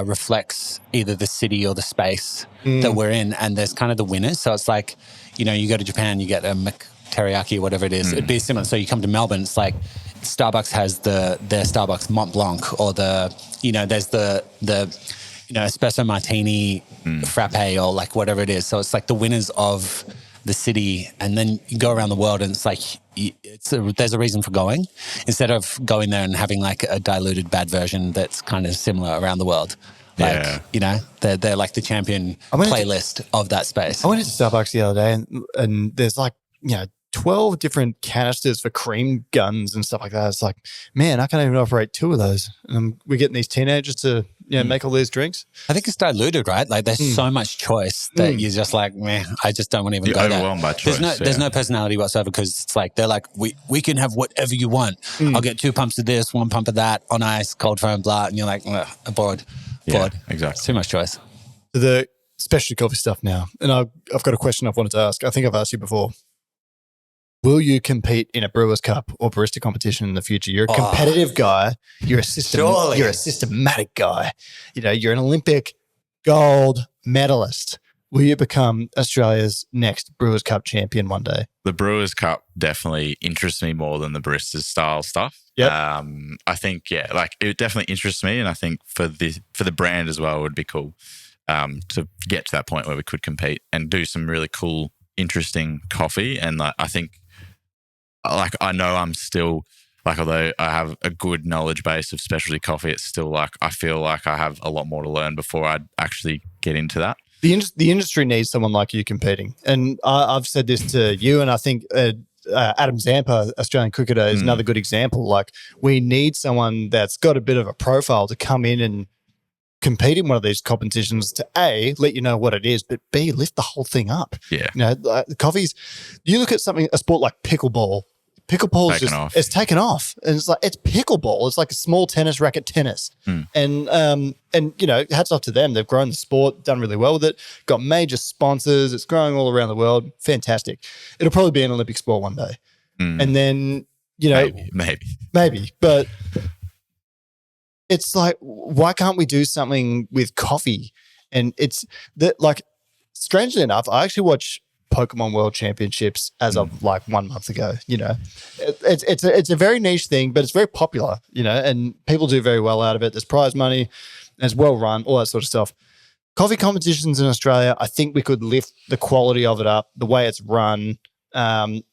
reflects either the city or the space that we're in. And there's kind of the winners. So it's like, you go to Japan, you get a teriyaki or whatever it is. It'd be similar. So you come to Melbourne, it's like Starbucks has their Starbucks Mont Blanc, or there's the espresso martini frappe, or like whatever it is. So it's like the winners of the city, and then you go around the world and it's like there's a reason for going, instead of going there and having like a diluted bad version that's kind of similar around the world. Like, they're like the champion playlist of that space. I went into Starbucks the other day and there's like, 12 different canisters for cream guns and stuff like that. It's like, man, I can't even operate 2 of those. And we're getting these teenagers to make all these drinks. I think it's diluted, right? Like there's so much choice that you're just like, man, I just don't want to even go there. By choice, there's no personality whatsoever, because it's like, they're like, we can have whatever you want. I'll get 2 pumps of this, 1 pump of that, on ice, cold foam, blah. And you're like, bored. Exactly. It's too much choice. The specialty coffee stuff now. And I've got a question I've wanted to ask. I think I've asked you before. Will you compete in a Brewers Cup or barista competition in the future? You're a competitive guy. You're a systematic guy. You're an Olympic gold medalist. Will you become Australia's next Brewers Cup champion one day? The Brewers Cup definitely interests me more than the barista style stuff. Yep. I think, like it definitely interests me, and I think for the brand as well, it would be cool to get to that point where we could compete and do some really cool, interesting coffee. And like, I think, like, I know I'm still, like, although I have a good knowledge base of specialty coffee, it's still like, I feel like I have a lot more to learn before I'd actually get into that. The industry needs someone like you competing. And I've said this to you, and I think Adam Zampa, Australian cricketer, is another good example. Like, we need someone that's got a bit of a profile to come in and compete in one of these competitions to A, let you know what it is, but B, lift the whole thing up. Yeah. You know, like coffee's, you look at a sport like pickleball. Pickleball is it's taken off. And it's like, it's pickleball. It's like a small tennis racket tennis. And you know, hats off to them. They've grown the sport, done really well with it, got major sponsors. It's growing all around the world. Fantastic. It'll probably be an Olympic sport one day. And then, you know, maybe, but it's like, why can't we do something with coffee? And it's that, like, strangely enough, I actually watch Pokemon World Championships as of like 1 month ago. You know, it's a very niche thing, but it's very popular, you know, and people do very well out of it. There's prize money, and it's well run, all that sort of stuff. Coffee competitions in Australia, I think we could lift the quality of it up, the way it's run, and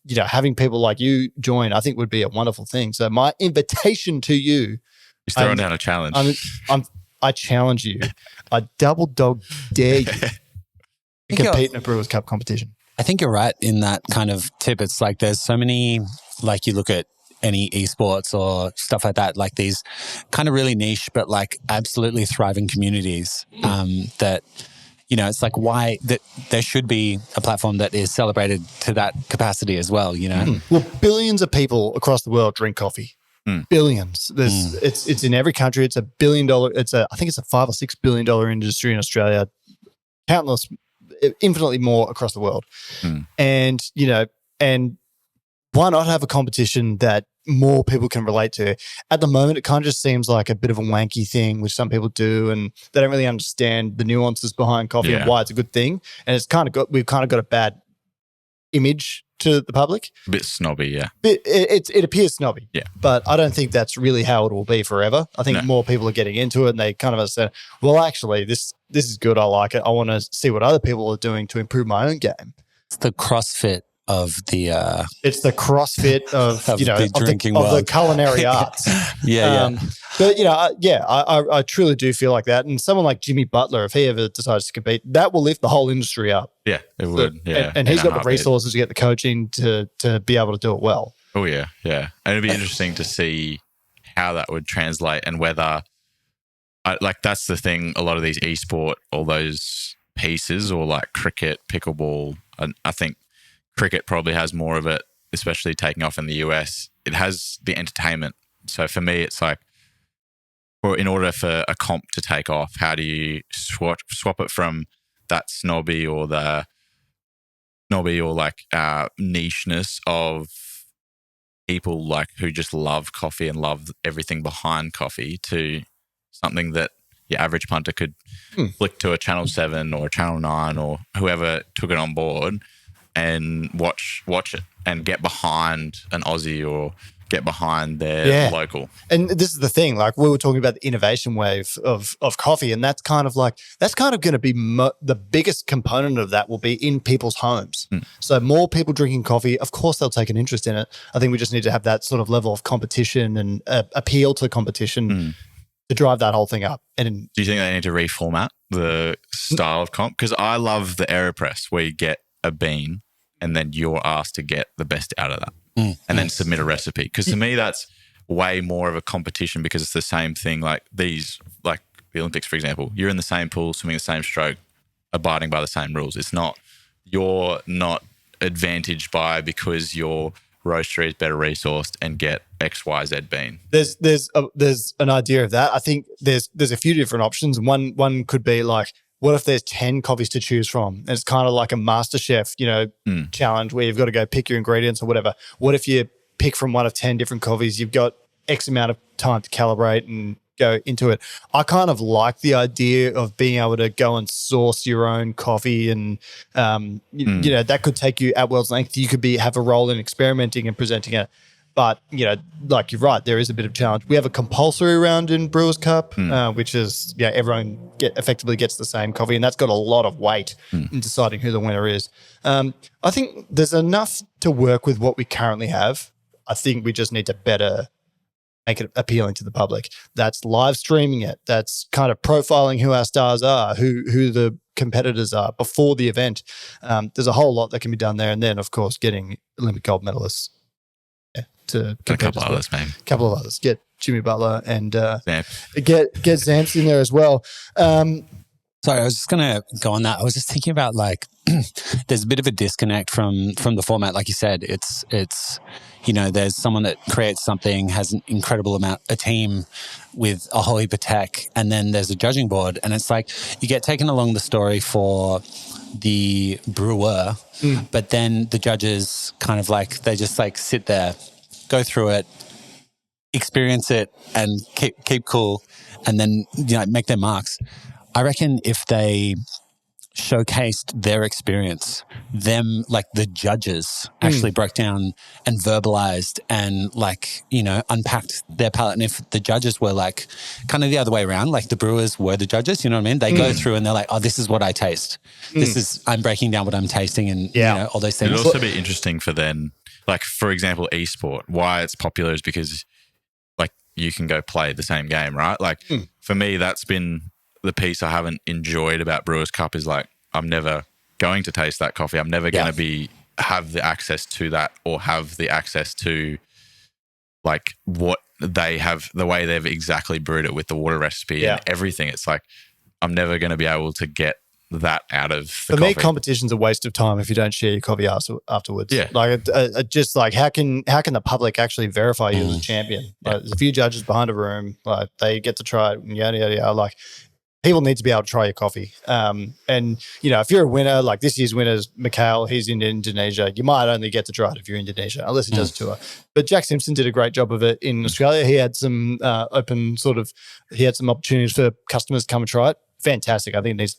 you know, having people like you join, I think would be a wonderful thing. So my invitation to you is throwing down a challenge. I challenge you. I double dog dare you to compete in a Brewers Cup competition. I think you're right in that kind of tip. It's like there's so many, like you look at any esports or stuff like that, like these kind of really niche but like absolutely thriving communities that, you know, it's like why that there should be a platform that is celebrated to that capacity as well, you know? Well, billions of people across the world drink coffee. Billions. It's in every country. It's $1 billion. I think it's a $5 or $6 billion industry in Australia. Countless, infinitely more across the world. And, you know, and why not have a competition that more people can relate to? At the moment, it kind of just seems like a bit of a wanky thing, which some people do, and they don't really understand the nuances behind coffee and why it's a good thing. And we've kind of got a bad image to the public. A bit snobby, yeah. It appears snobby, yeah. But I don't think that's really how it will be forever. I think more people are getting into it, and they kind of understand, well, actually, this is good. I like it. I want to see what other people are doing to improve my own game. It's the CrossFit of the it's the CrossFit of you know, the drinking of the culinary arts. But you know, I truly do feel like that. And someone like Jimmy Butler, if he ever decides to compete, that will lift the whole industry up. Yeah, it would. Yeah, and he's got the resources to get the coaching to be able to do it well. Oh yeah, yeah. And it'd be interesting to see how that would translate and whether, like, that's the thing. A lot of these esport, all those pieces, or like cricket, pickleball, I think cricket probably has more of it, especially taking off in the US. It has the entertainment. So for me, it's like, in order for a comp to take off, how do you swap it from that snobby or like nicheness of people like who just love coffee and love everything behind coffee to something that your average punter could flick to a Channel 7 or a Channel 9 or whoever took it on board and watch it and get behind an Aussie or get behind their local. And this is the thing, like we were talking about the innovation wave of coffee, and that's kind of going to be the biggest component of that will be in people's homes. So more people drinking coffee, of course they'll take an interest in it. I think we just need to have that sort of level of competition and appeal to competition to drive that whole thing up. And do you think they need to reformat the style of comp? Because I love the AeroPress where you get a bean and then you're asked to get the best out of that and then submit a recipe. Because to me, that's way more of a competition because it's the same thing. Like the Olympics, for example, you're in the same pool, swimming the same stroke, abiding by the same rules. It's not, you're not advantaged because your roastery is better resourced and get X, Y, Z bean. There's an idea of that. I think there's a few different options. One could be like, what if there's 10 coffees to choose from? And it's kind of like a MasterChef, you know, challenge where you've got to go pick your ingredients or whatever. What if you pick from one of 10 different coffees? You've got X amount of time to calibrate and go into it. I kind of like the idea of being able to go and source your own coffee and, you know, that could take you at world's length. You could have a role in experimenting and presenting it. But, you know, like you're right, there is a bit of a challenge. We have a compulsory round in Brewers Cup, which is, everyone effectively gets the same coffee, and that's got a lot of weight in deciding who the winner is. I think there's enough to work with what we currently have. I think we just need to better make it appealing to the public. That's live streaming it. That's kind of profiling who our stars are, who the competitors are before the event. There's a whole lot that can be done there. And then, of course, getting Olympic gold medalists to a couple others, maybe. A couple of others. Get Jimmy Butler and get Zamps in there as well. Sorry, I was just going to go on that. I was just thinking about like, there's a bit of a disconnect from the format. Like you said, it's there's someone that creates something, has an incredible amount, a team with a whole heap of tech, and then there's a judging board. And it's like you get taken along the story for the brewer, but then the judges kind of like, they just like sit there, go through it, experience it, and keep cool, and then make their marks. I reckon if they showcased their experience, them, like the judges actually broke down and verbalized and like, unpacked their palate. And if the judges were like kind of the other way around, like the brewers were the judges, you know what I mean? They go through and they're like, oh, this is what I taste. I'm breaking down what I'm tasting and all those things. It'd also be interesting for then, like, for example, esport, why it's popular is because like you can go play the same game, right? Like for me, that's been the piece I haven't enjoyed about Brewers Cup is like, I'm never going to taste that coffee. I'm never going to have the access to that or have the access to like what they have, the way they've exactly brewed it with the water recipe and everything. It's like, I'm never going to be able to get that out of the For me, competition's a waste of time if you don't share your coffee afterwards. Yeah. Like, just like, how can the public actually verify you as a champion? Like, there's a few judges behind a room, like they get to try it, yada, yada, yada. Like, people need to be able to try your coffee. And, if you're a winner, like this year's winner's Niccol, he's in Indonesia. You might only get to try it if you're in Indonesia, unless he does a tour. But Jack Simpson did a great job of it in Australia. He had some he had some opportunities for customers to come and try it. Fantastic. I think it needs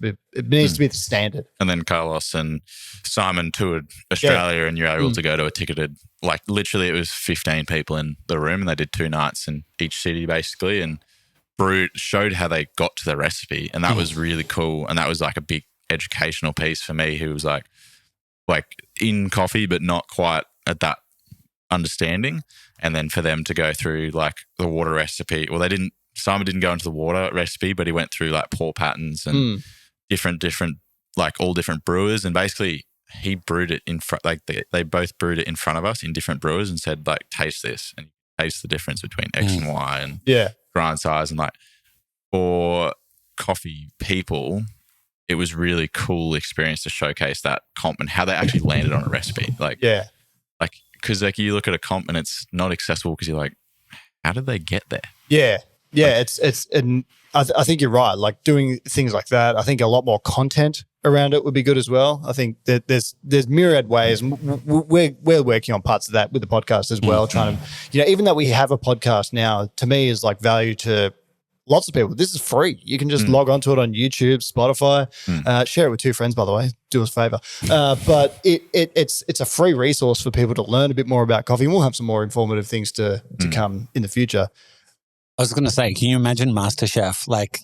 to be the standard. And then Carlos and Simon toured Australia and you're able to go to a ticketed, like literally it was 15 people in the room and they did 2 nights in each city basically. And showed how they got to the recipe, and that was really cool. And that was like a big educational piece for me, who was like in coffee, but not quite at that understanding. And then for them to go through like the water recipe, well, Simon didn't go into the water recipe, but he went through like pour patterns and different, like all different brewers. And basically he brewed it in front, like they both brewed it in front of us in different brewers and said like, taste this, and taste the difference between X and Y and grind size. And like for coffee people, it was really cool experience to showcase that comp and how they actually landed on a recipe. Like, because like you look at a comp and it's not accessible because you're like, how did they get there? And I think you're right. Like doing things like that, I think a lot more content around it would be good as well. I think that there's myriad ways. We're working on parts of that with the podcast as well. Trying to, even though we have a podcast now, to me is like value to lots of people. This is free. You can just log onto it on YouTube, Spotify, share it with 2 friends, by the way, do us a favor. But it's a free resource for people to learn a bit more about coffee. And we'll have some more informative things to come in the future. I was going to say, can you imagine MasterChef? Like,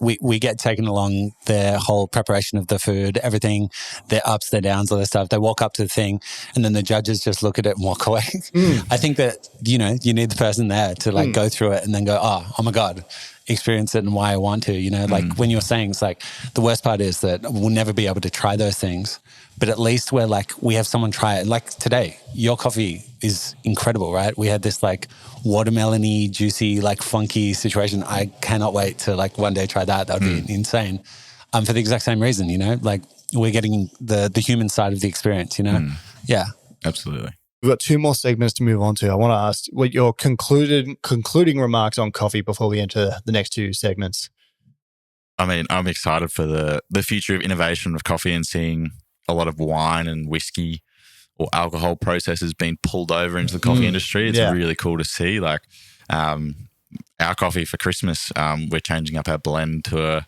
we get taken along their whole preparation of the food, everything, their ups, their downs, all that stuff. They walk up to the thing and then the judges just look at it and walk away. I think that, you need the person there to like go through it and then go, oh my God, experience it and why I want to, like when you're saying it's like the worst part is that we'll never be able to try those things. But at least we're like, we have someone try it. Like today, your coffee is incredible, right? We had this like watermelon-y, juicy, like funky situation. I cannot wait to like one day try that. That would be insane. For the exact same reason, like we're getting the human side of the experience, Yeah. Absolutely. We've got 2 more segments to move on to. I want to ask what your concluding remarks on coffee before we enter the next 2 segments. I mean, I'm excited for the future of innovation of coffee and seeing a lot of wine and whiskey or alcohol processes being pulled over into the coffee industry. It's really cool to see. Like our coffee for Christmas, we're changing up our blend to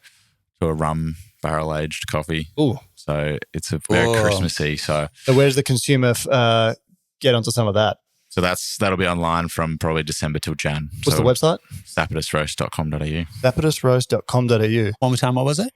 a rum barrel aged coffee. Ooh. So it's a very Christmassy. So where does the consumer get onto some of that? So that'll be online from probably December till Jan. What's the website? sapidusroast.com.au. sapidusroast.com.au. One more time, what was it?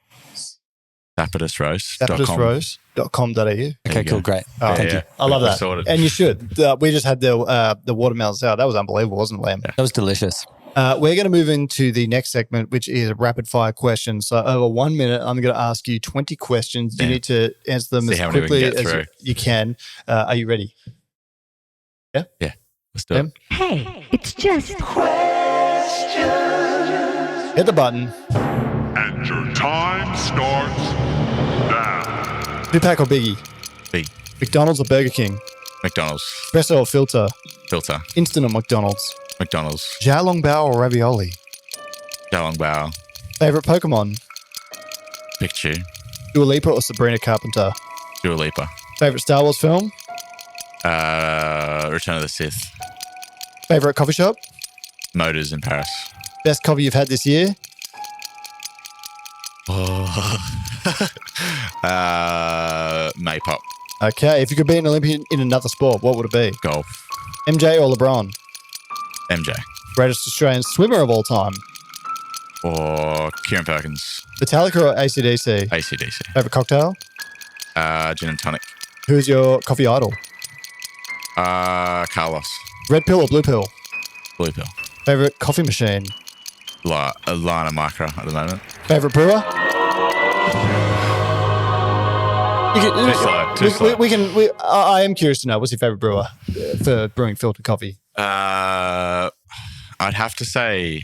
Sapidusroast.com. Sapidusroast.com.au. Okay, cool, great. Oh, Thank you. I love that. Sorted. And you should. We just had the watermelon sour. That was unbelievable, wasn't it, Liam? That was delicious. We're going to move into the next segment, which is rapid fire questions. So over 1 minute, I'm going to ask you 20 questions. You need to answer them as quickly as you can. Are you ready? Yeah? Yeah. Let's do it. Hey, it's just questions. Hit the button. And your time starts now. Two-pack or Biggie? B. McDonald's or Burger King? McDonald's. Espresso or filter? Filter. Instant or McDonald's? McDonald's. Xiaolong Bao or ravioli? Xiaolong Bao. Favorite Pokemon? Pikachu. Dua Lipa or Sabrina Carpenter? Dua Lipa. Favorite Star Wars film? Return of the Sith. Favorite coffee shop? Motors in Paris. Best coffee you've had this year? Maypop. Okay, if you could be an Olympian in another sport, what would it be? Golf. MJ or LeBron? MJ. Greatest Australian swimmer of all time? Or Kieran Perkins. Metallica or AC/DC? AC/DC. Favorite cocktail? Gin and tonic. Who's your coffee idol? Carlos. Red pill or blue pill? Blue pill. Favorite coffee machine? Lana Micro at the moment. Favorite brewer? Too slow. I am curious to know, what's your favorite brewer for brewing filtered coffee? I'd have to say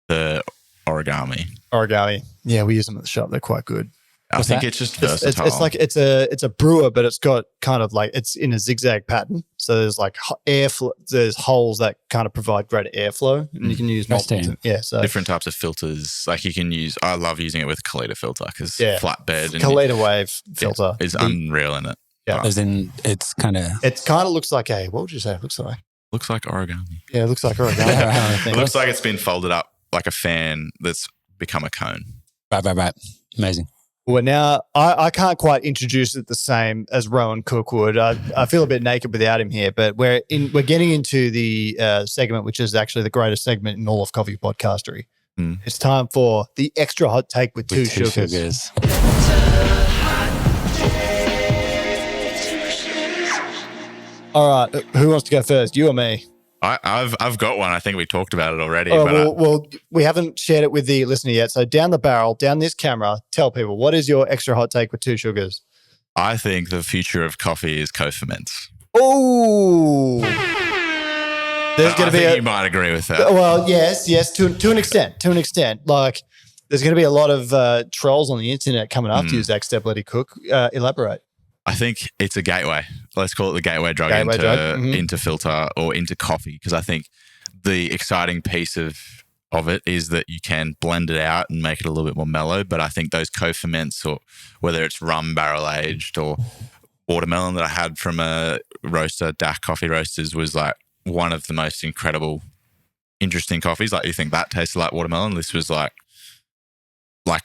the Origami. Origami. Yeah, we use them at the shop. They're quite good. I think it's just versatile. It's like it's a brewer, but it's got kind of like it's in a zigzag pattern. So there's like airflow. There's holes that kind of provide greater airflow, and you can use multiple. Yeah, so different types of filters. Like you can use. I love using it with Kalita filter because flatbed and Kalita wave filter is unreal in it. Yeah, as in it's kind of looks like a. What would you say it looks like? Looks like origami. Yeah, it looks like origami. It looks like it's been folded up like a fan that's become a cone. Right. Amazing. Well, now I can't quite introduce it the same as Rowan Cook would. I feel a bit naked without him here, but we're getting into the segment, which is actually the greatest segment in all of coffee podcastery. It's time for the extra hot take with two sugars. All right, who wants to go first? You or me? I've got one. I think we talked about it already. Well, we haven't shared it with the listener yet. So down the barrel, down this camera, tell people, what is your extra hot take with two sugars? I think the future of coffee is co-ferments. Oh, there's going to be. You might agree with that. Well, yes, to an extent. Like, there's going to be a lot of trolls on the internet coming after you, Zac Stubblety-Cook. Elaborate. I think it's a gateway. Let's call it the gateway drug into filter or into coffee, because I think the exciting piece of it is that you can blend it out and make it a little bit more mellow. But I think those co-ferments, or whether it's rum barrel aged or watermelon that I had from a roaster, DAC Coffee Roasters, was like one of the most incredible, interesting coffees. Like you think that tasted like watermelon. This was like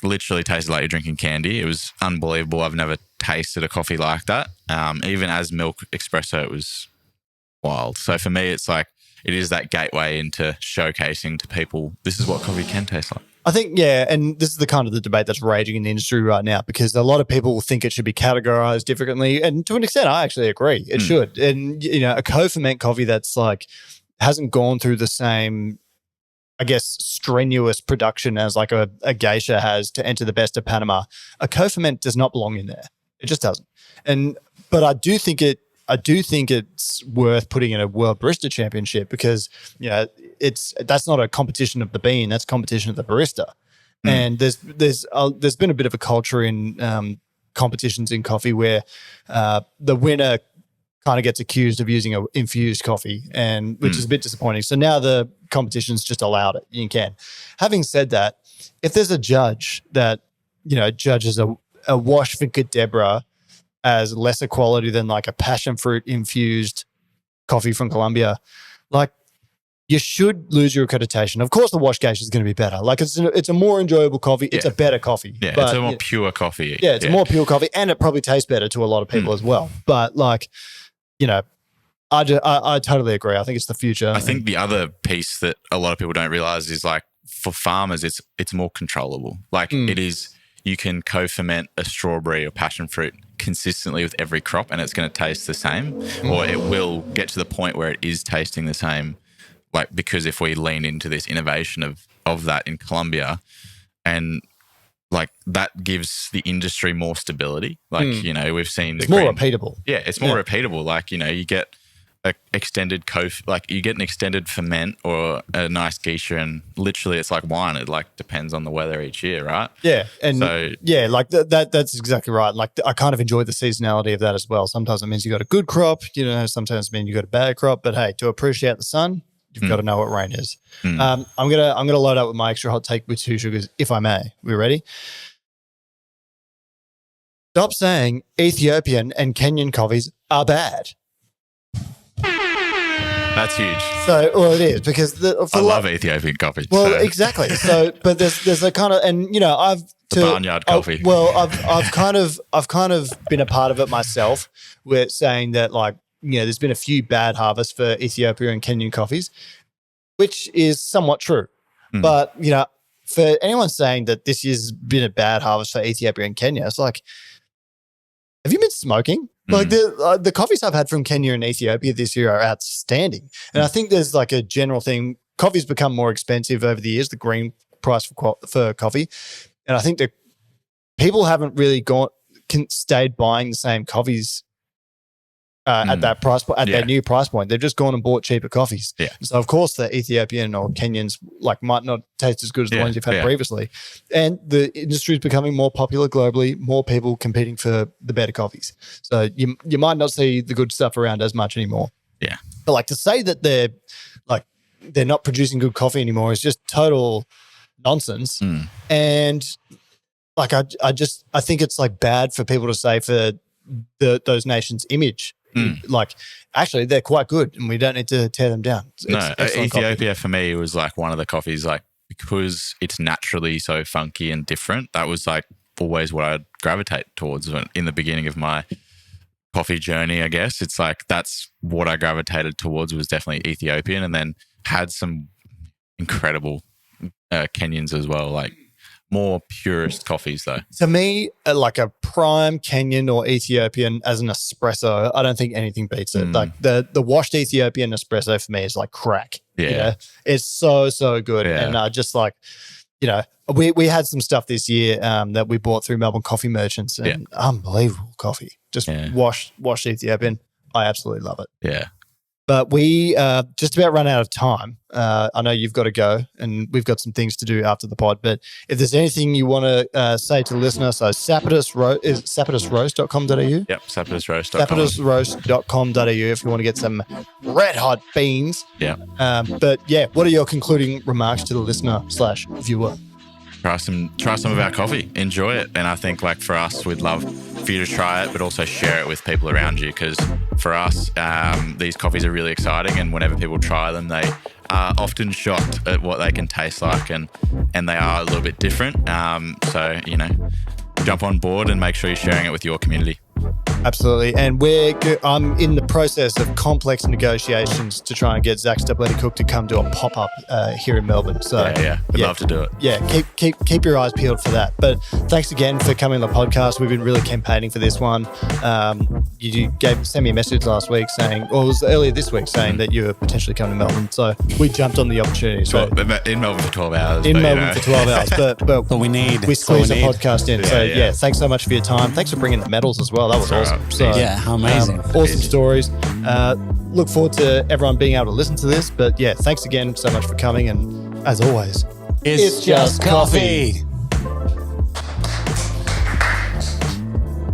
literally tasted like you're drinking candy. It was unbelievable. I've never tasted a coffee like that. Even as milk espresso, it was wild. So for me, it's like, it is that gateway into showcasing to people, this is what coffee can taste like. I think, yeah, and this is the kind of the debate that's raging in the industry right now, because a lot of people think it should be categorized differently. And to an extent, I actually agree. It should. And, a co-ferment coffee that's like, hasn't gone through the same, I guess, strenuous production as like a geisha has to enter the best of Panama. A co-ferment does not belong in there. It just doesn't. But I do think it's worth putting in a World Barista Championship, because that's not a competition of the bean, that's competition of the barista. And there's been a bit of a culture in competitions in coffee where the winner kind of gets accused of using an infused coffee, and which is a bit disappointing. So now the competition's just allowed it. You can. Having said that, if there's a judge that judges a wash Vinca Deborah as lesser quality than like a passion fruit infused coffee from Colombia, like, you should lose your accreditation. Of course, the wash geisha is going to be better. Like, it's a more enjoyable coffee. It's a better coffee. Yeah, but, it's a more pure coffee. Yeah, it's a more pure coffee, and it probably tastes better to a lot of people as well. But like, I totally agree. I think it's the future. I think the other piece that a lot of people don't realize is, like, for farmers, it's more controllable. Like it is. you can co-ferment a strawberry or passion fruit consistently with every crop and it's going to taste the same, or it will get to the point where it is tasting the same. Like, because if we lean into this innovation of that in Colombia, and like that gives the industry more stability. Like, you know, we've seen it's more repeatable. Yeah, it's more repeatable. Like, you know, you get an extended you get an extended ferment or a nice geisha, and literally it's like wine. It like depends on the weather each year, right? Yeah, and so, like that's exactly right. Like I kind of enjoy the seasonality of that as well. Sometimes it means you got a good crop, you know. Sometimes it means you got a bad crop. But hey, to appreciate the sun, you've got to know what rain is. I'm gonna load up with my extra hot take with 2 sugars, if I may. We ready? Stop saying Ethiopian and Kenyan coffees are bad. That's huge. So, well, it is because I love Ethiopian coffee. Well, exactly. So, but there's a kind of, and you know, barnyard coffee. I've kind of been a part of it myself. We're saying that, like, you know, there's been a few bad harvests for Ethiopia and Kenyan coffees, which is somewhat true. But, you know, for anyone saying that this has been a bad harvest for Ethiopia and Kenya, it's like, have you been smoking? Like the coffees I've had from Kenya and Ethiopia this year are outstanding. And I think there's like a general thing. Coffee's become more expensive over the years, the green price for coffee. And I think that people haven't really stayed buying the same coffees at that price point, at their new price point. They've just gone and bought cheaper coffees. Yeah. So of course the Ethiopian or Kenyans like might not taste as good as the ones you've had previously. And the industry is becoming more popular globally, more people competing for the better coffees. So you might not see the good stuff around as much anymore. Yeah. But like to say that they're not producing good coffee anymore is just total nonsense. And like I think it's like bad for people to say for those nations' image. Like, actually, they're quite good, and we don't need to tear them down. Ethiopia for me was like one of the coffees, like because it's naturally so funky and different. That was like always what I'd gravitate towards in the beginning of my coffee journey. I guess it's like that's what I gravitated towards was definitely Ethiopian, and then had some incredible Kenyans as well, like more purist coffees though. To me, like a prime Kenyan or Ethiopian as an espresso, I don't think anything beats it. Like the washed Ethiopian espresso for me is like crack. Yeah. You know? It's so good. Yeah. And just like, you know, we had some stuff this year that we bought through Melbourne Coffee Merchants and unbelievable coffee. Just washed Ethiopian. I absolutely love it. Yeah. But we just about run out of time. I know you've got to go and we've got some things to do after the pod. But if there's anything you want to say to the listener, so Sapidus Roast, is sapidusroast.com.au? Yep, sapidusroast.com. Sapidusroast.com.au if you want to get some red hot beans. Yeah. But yeah, what are your concluding remarks to the listener / viewer? Try some of our coffee. Enjoy it. And I think like for us, we'd love for you to try it, but also share it with people around you. Because for us, these coffees are really exciting. And whenever people try them, they are often shocked at what they can taste like. And they are a little bit different. So, you know, jump on board and make sure you're sharing it with your community. Absolutely. And I'm in the process of complex negotiations to try and get Zac Stubblety-Cook to come to a pop-up here in Melbourne. So we'd love to do it. Yeah, keep your eyes peeled for that. But thanks again for coming on the podcast. We've been really campaigning for this one. You sent me a message last week saying, or it was earlier this week saying that you were potentially coming to Melbourne. So we jumped on the opportunity. So in Melbourne for 12 hours. For 12 hours. But we squeezed the podcast in. Thanks so much for your time. Thanks for bringing the medals as well. That was awesome. So, how amazing. Awesome stories. Look forward to everyone being able to listen to this. But yeah, thanks again so much for coming. And as always, it's just coffee.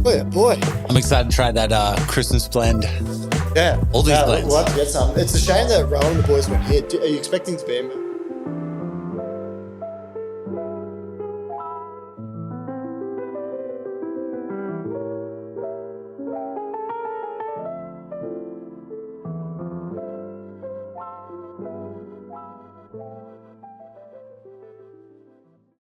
Oh yeah, boy. I'm excited to try that Christmas blend. Yeah. All these blends. We'll have to get some. It's a shame that Rowan and the boys weren't here. Are you expecting to be in